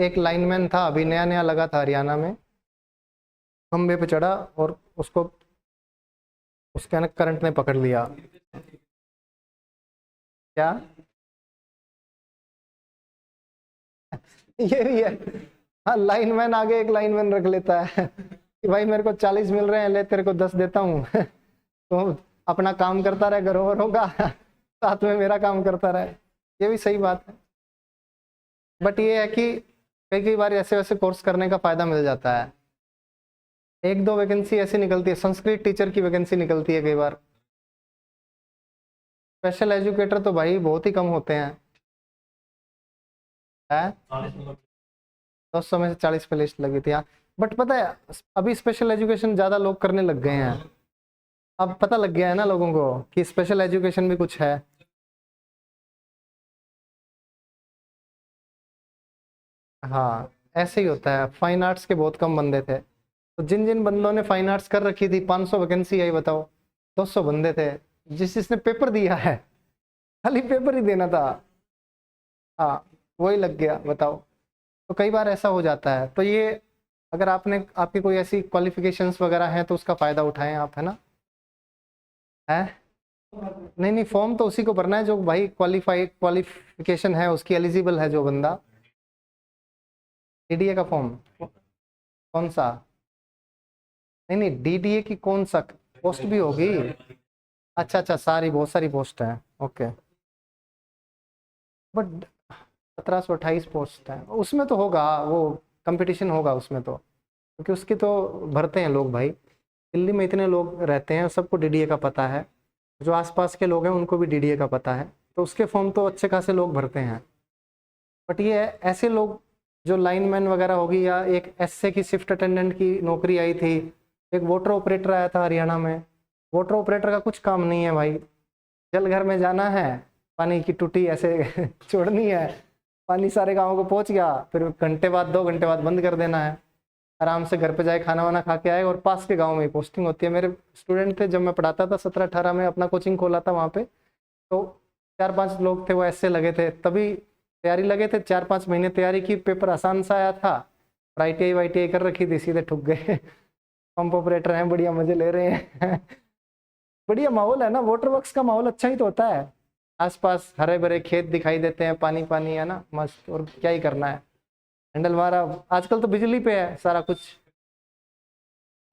Speaker 1: एक लाइनमैन था, अभी नया नया लगा था हरियाणा में, खंबे पे चढ़ा और उसको उसके करंट ने पकड़ लिया। क्या ये भी है, हाँ लाइनमैन आगे एक लाइनमैन रख लेता है कि भाई मेरे को 40 मिल रहे हैं, ले तेरे को 10 देता हूँ तो अपना काम करता रहे घरों वरों का, साथ में मेरा काम करता रहे, ये भी सही बात है। बट ये है कि कई कई बार ऐसे वैसे कोर्स करने का फायदा मिल जाता है। एक दो वैकेंसी ऐसी निकलती है, संस्कृत टीचर की वैकेंसी निकलती है कई बार। स्पेशल एजुकेटर तो भाई बहुत ही कम होते हैं, है 200 में से 40 पे लिस्ट लगी थी। हाँ, बट पता है अभी स्पेशल एजुकेशन ज़्यादा लोग करने लग गए हैं। अब पता लग गया है ना लोगों को कि स्पेशल एजुकेशन भी कुछ है। हाँ, ऐसे ही होता है। फाइन आर्ट्स के बहुत कम बंदे थे, तो जिन जिन बंदों ने फाइन आर्ट्स कर रखी थी 500 वैकेंसी आई, बताओ 200 बंदे थे। जिसने पेपर दिया है, खाली पेपर ही देना था, हाँ वही लग गया, बताओ। तो कई बार ऐसा हो जाता है। तो ये अगर आपकी कोई ऐसी क्वालिफिकेशंस वगैरह हैं तो उसका फ़ायदा उठाएं आप, है ना। है नहीं नहीं, फॉर्म तो उसी को भरना है जो भाई क्वालिफिकेशन है उसकी, एलिजिबल है जो बंदा। डीडीए का फॉर्म कौन सा? नहीं नहीं, डीडीए की कौन सा पोस्ट भी होगी? अच्छा अच्छा, सारी बहुत सारी पोस्ट है, ओके। बट 1728 पोस्ट है, उसमें तो होगा वो, कंपटीशन होगा उसमें तो, क्योंकि उसकी तो भरते हैं लोग भाई। दिल्ली में इतने लोग रहते हैं, सबको डीडीए का पता है, जो आसपास के लोग हैं उनको भी डीडीए का पता है, तो उसके फॉर्म तो अच्छे खासे लोग भरते हैं। बट ये ऐसे लोग जो लाइनमैन वगैरह होगी, या एक एसए की शिफ्ट अटेंडेंट की नौकरी आई थी, एक वाटर ऑपरेटर आया था हरियाणा में। वाटर ऑपरेटर का कुछ काम नहीं है भाई, जल घर में जाना है, पानी की टूटी ऐसे छोड़नी है, पानी सारे गाँव को पहुंच गया, फिर घंटे बाद 2 घंटे बाद बंद कर देना है, आराम से घर पे जाए खाना वाना खा के आए, और पास के गांव में ही पोस्टिंग होती है। मेरे स्टूडेंट थे जब मैं पढ़ाता था, 17-18 में अपना कोचिंग खोला था वहाँ पे, तो 4-5 लोग थे वो ऐसे लगे थे, तभी तैयारी लगे थे, 4-5 महीने तैयारी की, पेपर आसान सा आया था, और ITI वाईटीआई कर रखी थी, सीधे ठुक गए। पंप ऑपरेटर हैं, बढ़िया मजे ले रहे हैं। बढ़िया माहौल है ना, वाटर वर्क्स का माहौल अच्छा ही तो होता है, आसपास हरे भरे खेत दिखाई देते हैं, पानी पानी है ना, मस्त। और क्या ही करना है, हैंडल मारा, आजकल तो बिजली पे है सारा कुछ,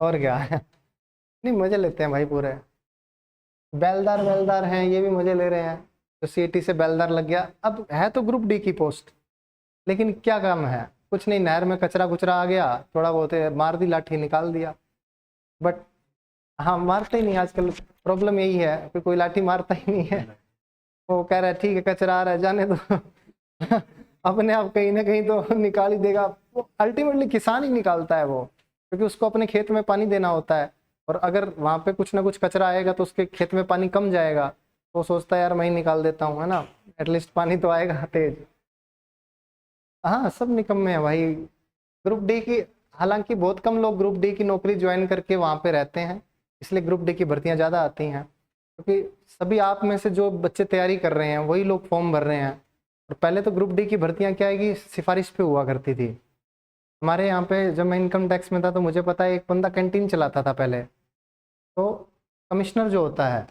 Speaker 1: और क्या। नहीं, मजे लेते हैं भाई पूरे। बेलदार बेलदार हैं, ये भी मजे ले रहे हैं, तो सीईटी से बेलदार लग गया। अब है तो ग्रुप डी की पोस्ट, लेकिन क्या काम है, कुछ नहीं, नहर में कचरा कुचरा आ गया, थोड़ा बहुत है, मार दी लाठी, निकाल दिया। बट हाँ, मारते ही नहीं आजकल, प्रॉब्लम यही है कि कोई लाठी मारता ही नहीं है, वो कह रहा है ठीक है कचरा आ रहा है जाने दो। अपने आप कहीं ना कहीं तो निकाल ही देगा वो, अल्टीमेटली किसान ही निकालता है वो, क्योंकि उसको अपने खेत में पानी देना होता है, और अगर वहाँ पे कुछ ना कुछ कचरा आएगा तो उसके खेत में पानी कम जाएगा, तो वो सोचता है यार मैं ही निकाल देता हूँ, है ना, एटलीस्ट पानी तो आएगा तेज। हाँ, सब निकम्मे हैं भाई। ग्रुप डी की, हालांकि बहुत कम लोग ग्रुप डी की नौकरी ज्वाइन करके वहाँ पे रहते हैं, इसलिए ग्रुप डी की भर्तियाँ ज़्यादा आती हैं, क्योंकि सभी आप में से जो बच्चे तैयारी कर रहे हैं वही लोग फॉर्म भर रहे हैं। और पहले तो ग्रुप डी की भर्तियाँ क्या है कि सिफारिश पे हुआ करती थी। हमारे यहाँ पे जब मैं इनकम टैक्स में था तो मुझे पता है, एक बंदा कैंटीन चलाता था पहले, तो कमिश्नर जो होता है,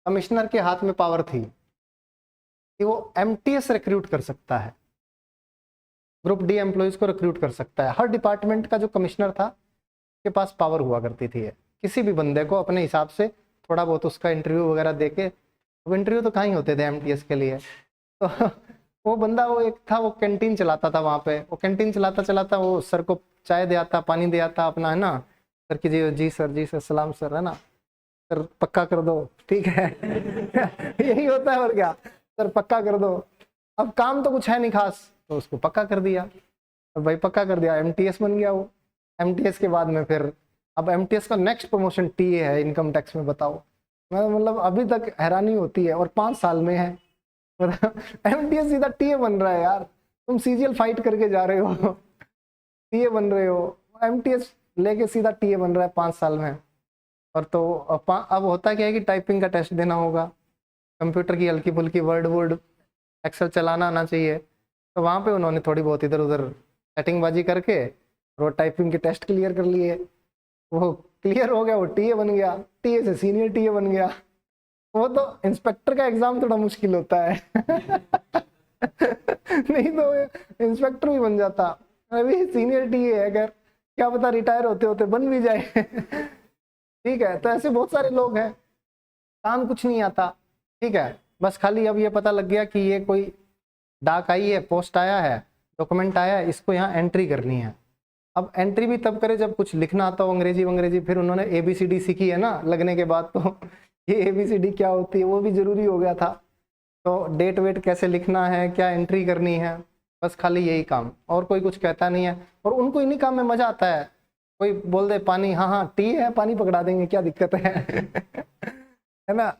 Speaker 1: कमिश्नर के हाथ में पावर थी कि वो MTS रिक्रूट कर सकता है, ग्रुप डी एम्प्लॉयज़ को रिक्रूट कर सकता है। हर डिपार्टमेंट का जो कमिश्नर था उसके पास पावर हुआ करती थी, किसी भी बंदे को अपने हिसाब से थोड़ा बहुत उसका इंटरव्यू वगैरह दे के, अब इंटरव्यू तो कहाँ ही होते थे MTS के लिए, तो वो बंदा, वो एक था, वो कैंटीन चलाता था वहाँ पे, वो कैंटीन चलाता चलाता वो सर को चाय दे आता, पानी दे आता अपना, है ना, सर की जी सर, जी सर, सलाम सर, है ना, सर पक्का कर दो, ठीक है। यही होता है, और क्या, सर पक्का कर दो। अब काम तो कुछ है नहीं खास, तो उसको पक्का कर दिया, और भाई पक्का कर दिया, MTS बन गया वो। MTS के बाद में फिर, अब MTS का नेक्स्ट प्रमोशन TA है इनकम टैक्स में, बताओ। मैं मतलब अभी तक हैरानी होती है, और 5 साल में है। MTS सीधा TA बन रहा है यार, तुम CGL फाइट करके जा रहे हो, TA बन रहे हो, MTS लेके सीधा TA बन रहा है 5 साल में। और तो अब होता क्या है कि टाइपिंग का टेस्ट देना होगा, कंप्यूटर की हल्की फुल्की वर्ड वर्ड एक्सेल चलाना आना चाहिए, तो वहाँ पे उन्होंने थोड़ी बहुत इधर उधर सेटिंगबाजी करके और वो टाइपिंग के टेस्ट क्लियर कर लिए, वो क्लियर हो गया, वो TA बन गया, TA से सीनियर TA बन गया। वो तो इंस्पेक्टर का एग्जाम थोड़ा मुश्किल होता है। नहीं तो इंस्पेक्टर भी बन जाता, अभी सीनियर TA है, अगर क्या पता रिटायर होते होते बन भी जाए। ठीक है, तो ऐसे बहुत सारे लोग हैं, काम कुछ नहीं आता, ठीक है, बस खाली अब ये पता लग गया कि ये कोई डाक आई है, पोस्ट आया है, डॉक्यूमेंट आया है, इसको यहाँ एंट्री करनी है। अब एंट्री भी तब करे जब कुछ लिखना आता हो अंग्रेजी, फिर उन्होंने ABCD सीखी है ना लगने के बाद, तो ये ABCD क्या होती है वो भी जरूरी हो गया था। तो डेट वेट कैसे लिखना है, क्या एंट्री करनी है, बस खाली यही काम, और कोई कुछ कहता नहीं है। और उनको इन्हीं काम में मजा आता है। कोई बोल दे पानी, हाँ हाँ टी है, पानी पकड़ा देंगे, क्या दिक्कत है है ना।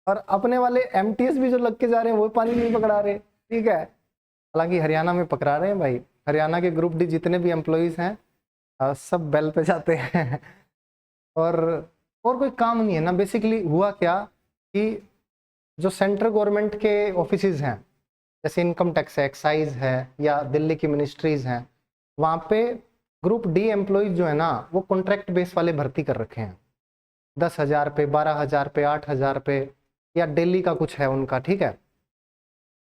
Speaker 1: और अपने वाले MTS भी जो लग के जा रहे हैं वो पानी नहीं पकड़ा रहे, ठीक है। हालांकि हरियाणा में पकड़ा रहे हैं भाई, हरियाणा के ग्रुप डी जितने भी एम्प्लॉइज हैं सब बेल पे जाते हैं और कोई काम नहीं है ना। बेसिकली हुआ क्या कि जो सेंट्रल गवर्नमेंट के ऑफिसेज हैं, जैसे इनकम टैक्स है, एक्साइज है, या दिल्ली की मिनिस्ट्रीज हैं, वहाँ पे ग्रुप डी एम्प्लॉइज जो है ना वो कॉन्ट्रैक्ट बेस वाले भर्ती कर रखे हैं। 10,000 पे, 12,000 पे, 8,000 पे, या डेली का कुछ है उनका, ठीक है।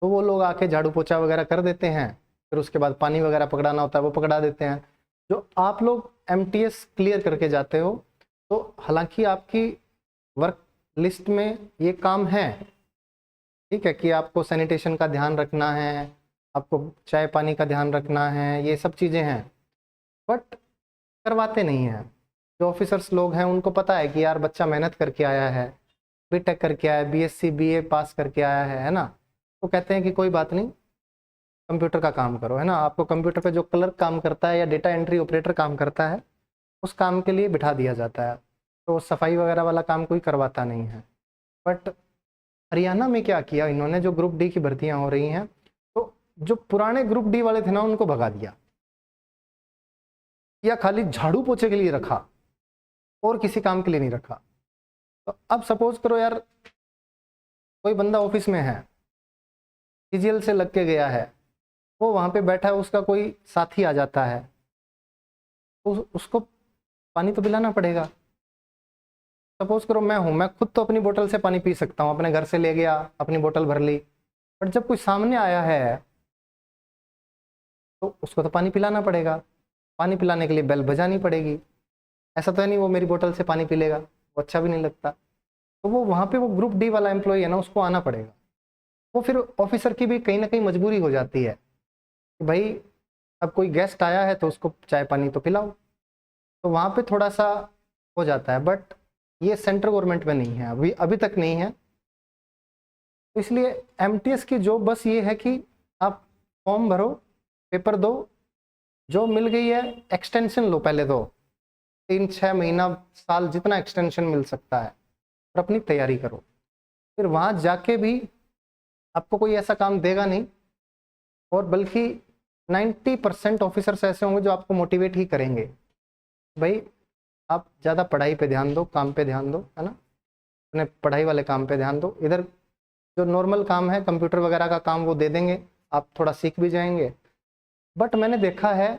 Speaker 1: तो वो लोग आके झाड़ू पोछा वगैरह कर देते हैं, फिर उसके बाद पानी वगैरह पकड़ाना होता है वो पकड़ा देते हैं। जो आप लोग MTS क्लियर करके जाते हो, तो हालांकि आपकी वर्क लिस्ट में ये काम है, ठीक है, कि आपको सैनिटेशन का ध्यान रखना है, आपको चाय पानी का ध्यान रखना है, ये सब चीज़ें हैं, बट करवाते नहीं हैं। जो ऑफिसर्स लोग हैं उनको पता है कि यार बच्चा मेहनत करके आया है, BTech करके आया है, BSc BA पास करके आया है ना, तो कहते हैं कि कोई बात नहीं, कंप्यूटर का काम करो, है ना। आपको कंप्यूटर पे जो क्लर्क काम करता है या डेटा एंट्री ऑपरेटर काम करता है, उस काम के लिए बिठा दिया जाता है। तो सफाई वगैरह वाला काम कोई करवाता नहीं है। बट हरियाणा में क्या किया इन्होंने, जो ग्रुप डी की भर्तियां हो रही हैं, तो जो पुराने ग्रुप डी वाले थे ना उनको भगा दिया, या खाली झाड़ू पोछे के लिए रखा और किसी काम के लिए नहीं रखा। तो अब सपोज करो यार कोई बंदा ऑफिस में है, CGL से लग के गया है, वो वहाँ पे बैठा है, उसका कोई साथी आ जाता है, तो उसको पानी तो पिलाना पड़ेगा। सपोज करो मैं हूँ, मैं खुद तो अपनी बोतल से पानी पी सकता हूँ, अपने घर से ले गया, अपनी बोतल भर ली, बट जब कोई सामने आया है तो उसको तो पानी पिलाना पड़ेगा। पानी पिलाने के लिए बेल बजानी पड़ेगी। ऐसा तो है नहीं वो मेरी बोतल से पानी पी लेगा, वो अच्छा भी नहीं लगता। तो वो वहाँ पे वो ग्रुप डी वाला एम्प्लॉय है ना, उसको आना पड़ेगा। वो फिर ऑफिसर की भी कहीं ना कहीं मजबूरी हो जाती है कि भाई अब कोई गेस्ट आया है तो उसको चाय पानी तो पिलाओ। तो वहाँ पे थोड़ा सा हो जाता है, बट ये सेंट्रल गवर्नमेंट में नहीं है, अभी तक नहीं है। तो इसलिए MTS की जॉब बस ये है कि आप फॉर्म भरो, पेपर दो, जो मिल गई है एक्सटेंशन लो, पहले दो 3-6 महीना साल जितना एक्सटेंशन मिल सकता है, और अपनी तैयारी करो। फिर वहाँ जाके भी आपको कोई ऐसा काम देगा नहीं, और बल्कि 90% ऑफिसर्स ऐसे होंगे जो आपको मोटिवेट ही करेंगे, भाई आप ज़्यादा पढ़ाई पे ध्यान दो, काम पे ध्यान दो, है ना, अपने पढ़ाई वाले काम पे ध्यान दो। इधर जो नॉर्मल काम है कंप्यूटर वगैरह का काम वो दे देंगे, आप थोड़ा सीख भी जाएंगे। बट मैंने देखा है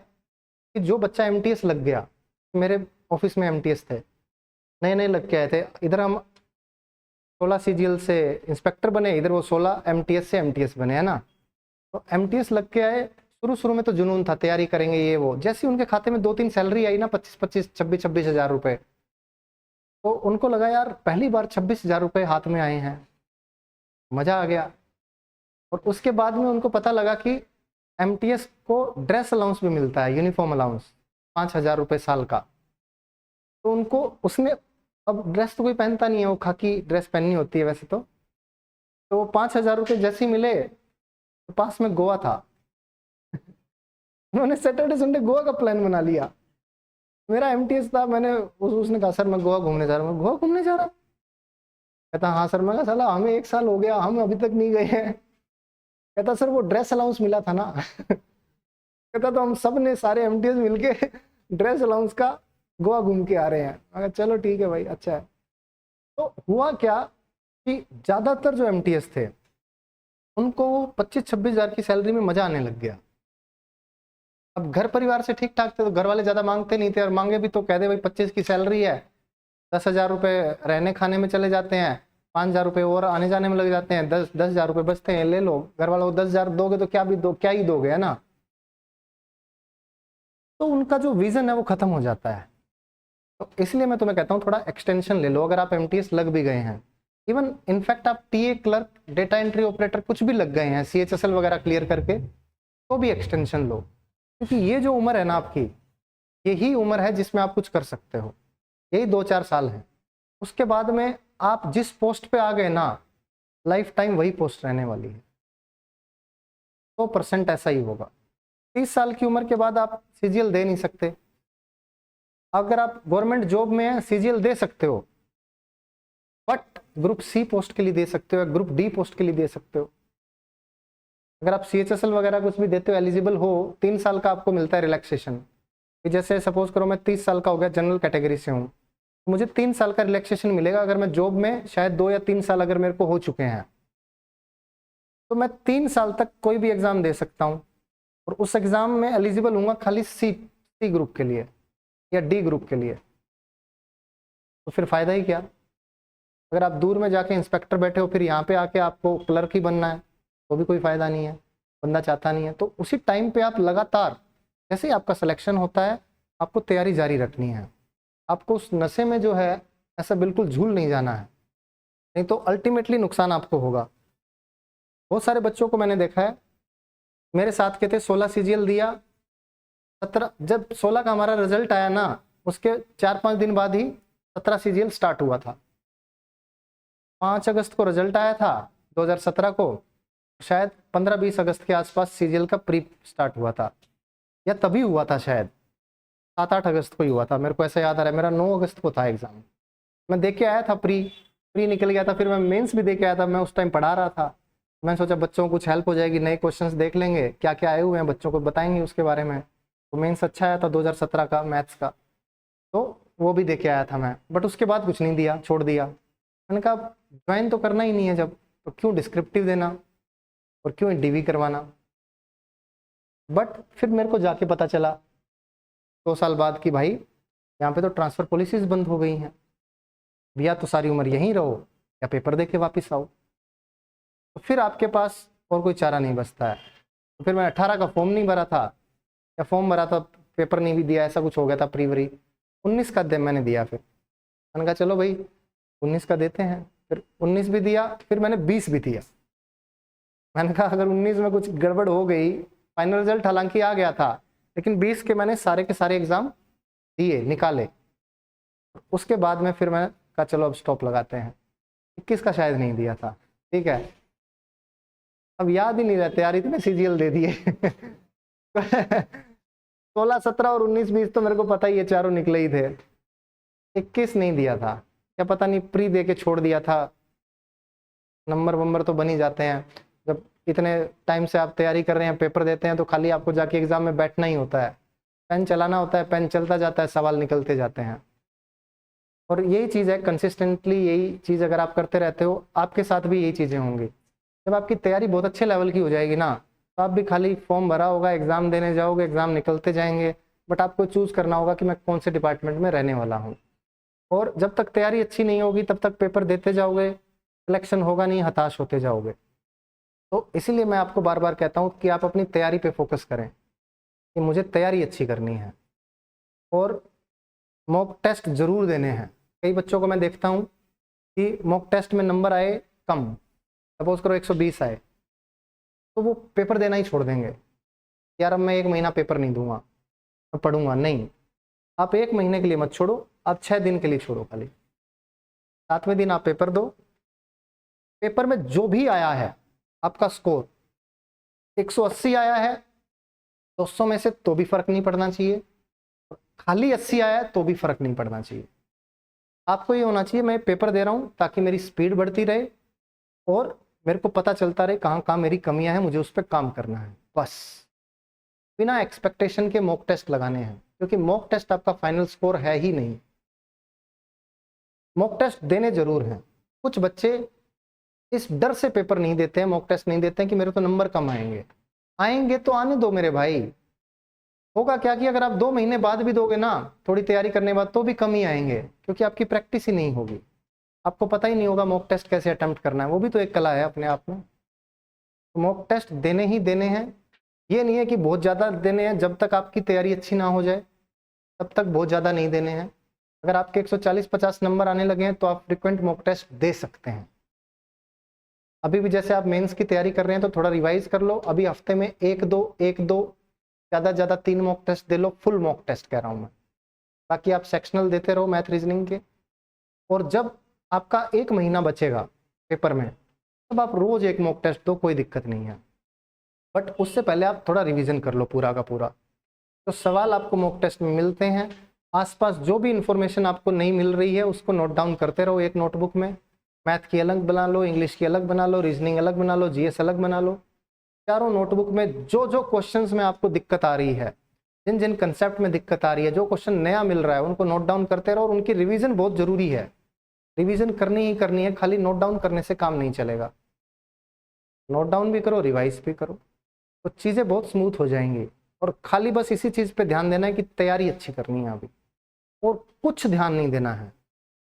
Speaker 1: कि जो बच्चा MTS लग गया, मेरे ऑफिस में MTS थे, नए नए लग के आए थे, इधर हम 16 CGL से इंस्पेक्टर बने, इधर वो 16 MTS से MTS बने, है ना। तो MTS लग के आए, शुरू में तो जुनून था, तैयारी करेंगे ये वो। जैसे उनके खाते में 2-3 सैलरी आई ना, 25-25, 26-26 हज़ार रुपये, तो उनको लगा यार पहली बार 26 हज़ार रुपये हाथ में आए हैं, मज़ा आ गया। और उसके बाद में उनको पता लगा कि MTS को ड्रेस अलाउंस भी मिलता है, यूनिफॉर्म अलाउंस 5,000 रुपये साल का। तो उनको उसने, अब ड्रेस तो कोई पहनता नहीं है, वो खाकी ड्रेस पहननी होती है वैसे तो वो 5,000 रुपये जैसे ही मिले तो पास में गोवा था उन्होंने सैटरडे संडे गोवा का प्लान बना लिया। मेरा MTS था, मैंने उसने कहा सर मैं गोवा घूमने जा रहा हूँ। गोवा घूमने जा रहा हूँ? कहता हाँ सर। मैं कहा साला हमें 1 साल हो गया, हम अभी तक नहीं गए हैं। कहता सर वो ड्रेस अलाउंस मिला था ना कहता तो हम सब ने सारे MTS मिलके ड्रेस अलाउंस का गोवा घूम के आ रहे हैं। मैं कहा चलो ठीक है भाई, अच्छा है। तो हुआ क्या कि ज़्यादातर जो MTS थे उनको 25-26 हज़ार की सैलरी में मज़ा आने लग गया। अब घर परिवार से ठीक ठाक थे तो घर वाले ज़्यादा मांगते नहीं थे, और मांगे भी तो कह दे भाई 25 की सैलरी है, 10,000 रुपये रहने खाने में चले जाते हैं, 5,000 रुपये और आने जाने में लग जाते हैं, 10,000 रुपये बचते हैं, ले लो। घर वालों को 10,000 दोगे तो क्या ही दोगे, है ना। तो उनका जो विजन है वो खत्म हो जाता है। तो इसलिए मैं तुम्हें कहता हूँ थोड़ा एक्सटेंशन ले लो, अगर आप MTS लग भी गए हैं। इवन इनफैक्ट आप TA clerk, data entry operator कुछ भी लग गए हैं सीएचएसएल वगैरह क्लियर करके, तो भी एक्सटेंशन लो, क्योंकि ये जो उम्र है ना आपकी, यही उम्र है जिसमें आप कुछ कर सकते हो, यही 2-4 साल है। उसके बाद में आप जिस पोस्ट पे आ गए ना, लाइफ टाइम वही पोस्ट रहने वाली है, 100% ऐसा ही होगा। 30 साल की उम्र के बाद आप सीजीएल दे नहीं सकते। अगर आप गवर्नमेंट जॉब में हैं सीजीएल दे सकते हो, बट ग्रुप सी पोस्ट के लिए दे सकते हो या ग्रुप डी पोस्ट के लिए दे सकते हो। अगर आप सीएचएसएल वगैरह कुछ भी देते हो, एलिजिबल हो, 3 साल का आपको मिलता है रिलैक्सेशन। जैसे सपोज करो मैं 30 साल का हो गया, जनरल कैटेगरी से हूँ, तो मुझे 3 साल का रिलैक्सेशन मिलेगा। अगर मैं जॉब में शायद 2 या 3 साल अगर मेरे को हो चुके हैं, तो मैं 3 साल तक कोई भी एग्जाम दे सकता हूँ, और उस एग्जाम में एलिजिबल हूँ खाली सी ग्रुप के लिए या डी ग्रुप के लिए। तो फिर फायदा ही क्या? अगर आप दूर में जाके इंस्पेक्टर बैठे हो, फिर यहाँ पे आके आपको क्लर्क ही बनना है, तो भी कोई फायदा नहीं है, बंदा चाहता नहीं है। तो उसी टाइम पे आप लगातार, जैसे ही आपका सिलेक्शन होता है, आपको तैयारी जारी रखनी है। आपको उस नशे में जो है ऐसा बिल्कुल झूल नहीं जाना है, नहीं तो अल्टीमेटली नुकसान आपको होगा। बहुत सारे बच्चों को मैंने देखा है, मेरे साथ के थे, 16 सीजीएल दिया, 17, जब 16 का हमारा रिजल्ट आया ना, उसके 4-5 दिन बाद ही 17 सीजीएल स्टार्ट हुआ था। 5 अगस्त को रिजल्ट आया था 2017 को, शायद 15-20 अगस्त के आसपास सीजीएल का प्री स्टार्ट हुआ था, या तभी हुआ था, शायद 7-8 अगस्त को ही हुआ था, मेरे को ऐसा याद आ रहा है। मेरा 9 अगस्त को था एग्जाम, मैं दे के आया था, प्री निकल गया था। फिर मैं मेंस भी दे के आया था, मैं उस टाइम पढ़ा रहा था। मैंने सोचा बच्चों को कुछ हेल्प हो जाएगी, नए क्वेश्चंस देख लेंगे, क्या क्या आए हुए हैं बच्चों को बताएंगे उसके बारे में। तो मेंस अच्छा आया था 2017 का मैथ्स का, तो वो भी दे के आया था मैं। बट उसके बाद कुछ नहीं दिया, छोड़ दिया। मैंने कहा ज्वाइन तो करना ही नहीं है जब, तो क्यों डिस्क्रिप्टिव देना और क्यों डीवी करवाना। बट फिर मेरे को जाके पता चला 2 साल बाद कि भाई यहाँ पे तो ट्रांसफ़र पॉलिसीज बंद हो गई हैं, या तो सारी उम्र यहीं रहो या पेपर दे के वापस आओ। तो फिर आपके पास और कोई चारा नहीं बचता है। तो फिर मैं 18 का फॉर्म नहीं भरा था, या फॉर्म भरा था पेपर नहीं भी दिया, ऐसा कुछ हो गया था प्रीवरी। 19 का मैंने दिया। फिर मैंने कहा चलो भाई 19 का देते हैं। फिर 19 भी दिया, फिर मैंने 20 भी दिया। मैंने कहा अगर 19 में कुछ गड़बड़ हो गई, फाइनल रिजल्ट हालांकि आ गया था, लेकिन 20 के मैंने सारे के सारे एग्जाम दिए, निकाले। उसके बाद में फिर मैंने कहा चलो अब स्टॉप लगाते हैं। 21 का शायद नहीं दिया था, ठीक है, अब याद ही नहीं रहते यार, इतने सीजीएल दे दिए 16, 17 और 19, 20 तो मेरे को पता ही है, चारों निकले ही थे। 21 नहीं दिया था, क्या पता नहीं प्री दे के छोड़ दिया था। नंबर वंबर तो बन ही जाते हैं, जब इतने टाइम से आप तैयारी कर रहे हैं, पेपर देते हैं, तो खाली आपको जाके एग्जाम में बैठना ही होता है, पेन चलाना होता है, पेन चलता जाता है, सवाल निकलते जाते हैं। और यही चीज़ है, कंसिस्टेंटली यही चीज़ अगर आप करते रहते हो, आपके साथ भी यही चीज़ें होंगी। जब आपकी तैयारी बहुत अच्छे लेवल की हो जाएगी ना, तो आप भी खाली फॉर्म भरा होगा, एग्जाम देने जाओगे, एग्जाम निकलते जाएंगे, बट आपको चूज करना होगा कि मैं कौन से डिपार्टमेंट में रहने वाला हूँ। और जब तक तैयारी अच्छी नहीं होगी तब तक पेपर देते जाओगे, सिलेक्शन होगा नहीं, हताश होते जाओगे। तो इसीलिए मैं आपको बार बार कहता हूँ कि आप अपनी तैयारी पे फोकस करें कि मुझे तैयारी अच्छी करनी है, और मॉक टेस्ट जरूर देने हैं। कई बच्चों को मैं देखता हूँ कि मॉक टेस्ट में नंबर आए कम, सपोज करो 120 आए, तो वो पेपर देना ही छोड़ देंगे। यार अब मैं 1 महीना पेपर नहीं दूंगा, मैं पढ़ूंगा नहीं। आप 1 महीने के लिए मत छोड़ो, आप 6 दिन के लिए छोड़ो, खाली 7वें दिन आप पेपर दो। पेपर में जो भी आया है आपका स्कोर 180 आया है 200 में से, तो भी फर्क नहीं पड़ना चाहिए, खाली 80 आया है तो भी फर्क नहीं पड़ना चाहिए। आपको ये होना चाहिए मैं पेपर दे रहा हूँ ताकि मेरी स्पीड बढ़ती रहे और मेरे को पता चलता रहे कहाँ कहाँ मेरी कमियां हैं, मुझे उस पर काम करना है, बस। बिना एक्सपेक्टेशन के मॉक टेस्ट लगाने हैं, क्योंकि मॉक टेस्ट आपका फाइनल स्कोर है ही नहीं। मॉक टेस्ट देने जरूर हैं। कुछ बच्चे इस डर से पेपर नहीं देते हैं, मॉक टेस्ट नहीं देते हैं कि मेरे तो नंबर कम आएंगे। आएंगे तो आने दो मेरे भाई। होगा क्या कि अगर आप 2 महीने बाद भी दोगे ना, थोड़ी तैयारी करने बाद, तो भी कम ही आएंगे, क्योंकि आपकी प्रैक्टिस ही नहीं होगी, आपको पता ही नहीं होगा मॉक टेस्ट कैसे अटेम्प्ट करना है। वो भी तो एक कला है अपने आप में। तो मॉक टेस्ट देने ही देने हैं, ये नहीं है कि बहुत ज़्यादा देने हैं। जब तक आपकी तैयारी अच्छी ना हो जाए तब तक बहुत ज़्यादा नहीं देने हैं। अगर आपके 140-50 नंबर आने लगे हैं तो आप फ्रिक्वेंट मॉक टेस्ट दे सकते हैं। अभी भी जैसे आप मेंस की तैयारी कर रहे हैं तो थोड़ा रिवाइज कर लो। अभी हफ्ते में एक दो ज़्यादा ज़्यादा 3 मॉक टेस्ट दे लो, फुल मॉक टेस्ट कह रहा हूँ मैं। बाकी आप सेक्शनल देते रहो मैथ रीजनिंग के। और जब आपका 1 महीना बचेगा पेपर में, तब आप रोज एक मॉक टेस्ट दो, कोई दिक्कत नहीं है। बट उससे पहले आप थोड़ा रिवीजन कर लो पूरा का पूरा। तो सवाल आपको मॉक टेस्ट में मिलते हैं, आसपास जो भी इंफॉर्मेशन आपको नहीं मिल रही है उसको नोट डाउन करते रहो एक नोटबुक में। मैथ की अलग बना लो, इंग्लिश की अलग बना लो, रीजनिंग अलग बना लो, जीएस अलग बना लो। चारों नोटबुक में जो जो क्वेश्चंस में आपको दिक्कत आ रही है, जिन जिन कंसेप्ट में दिक्कत आ रही है, जो क्वेश्चन नया मिल रहा है, उनको नोट डाउन करते रहो। और उनकी रिवीजन बहुत जरूरी है, रिवीजन करनी ही करनी है, खाली नोट डाउन करने से काम नहीं चलेगा। नोट डाउन भी करो, रिवाइज भी करो, तो चीज़ें बहुत स्मूथ हो जाएंगी। और खाली बस इसी चीज़ पे ध्यान देना है कि तैयारी अच्छी करनी है अभी, और कुछ ध्यान नहीं देना है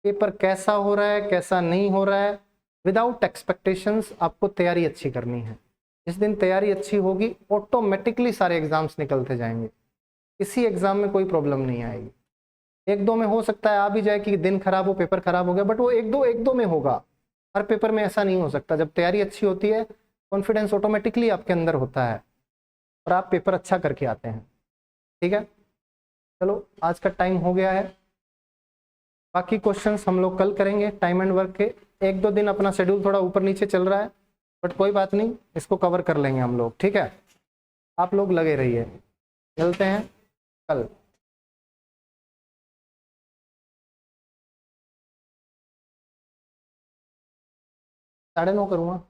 Speaker 1: पेपर कैसा हो रहा है कैसा नहीं हो रहा है। विदाउट एक्सपेक्टेशंस आपको तैयारी अच्छी करनी है। जिस दिन तैयारी अच्छी होगी ऑटोमेटिकली सारे एग्जाम्स निकलते जाएंगे, किसी एग्जाम में कोई प्रॉब्लम नहीं आएगी। एक दो में हो सकता है आ भी जाए कि दिन खराब हो, पेपर खराब हो गया, बट वो एक दो में होगा। हर पेपर में ऐसा नहीं हो सकता। जब तैयारी अच्छी होती है, कॉन्फिडेंस ऑटोमेटिकली आपके अंदर होता है और आप पेपर अच्छा करके आते हैं। ठीक है, चलो आज का टाइम हो गया है। बाकी क्वेश्चंस हम लोग कल करेंगे टाइम एंड वर्क के। एक दो दिन अपना शेड्यूल थोड़ा ऊपर नीचे चल रहा है, बट कोई बात नहीं, इसको कवर कर लेंगे हम लोग। ठीक है, आप लोग लगे रहिए। मिलते हैं कल। 9:30 करूँगा।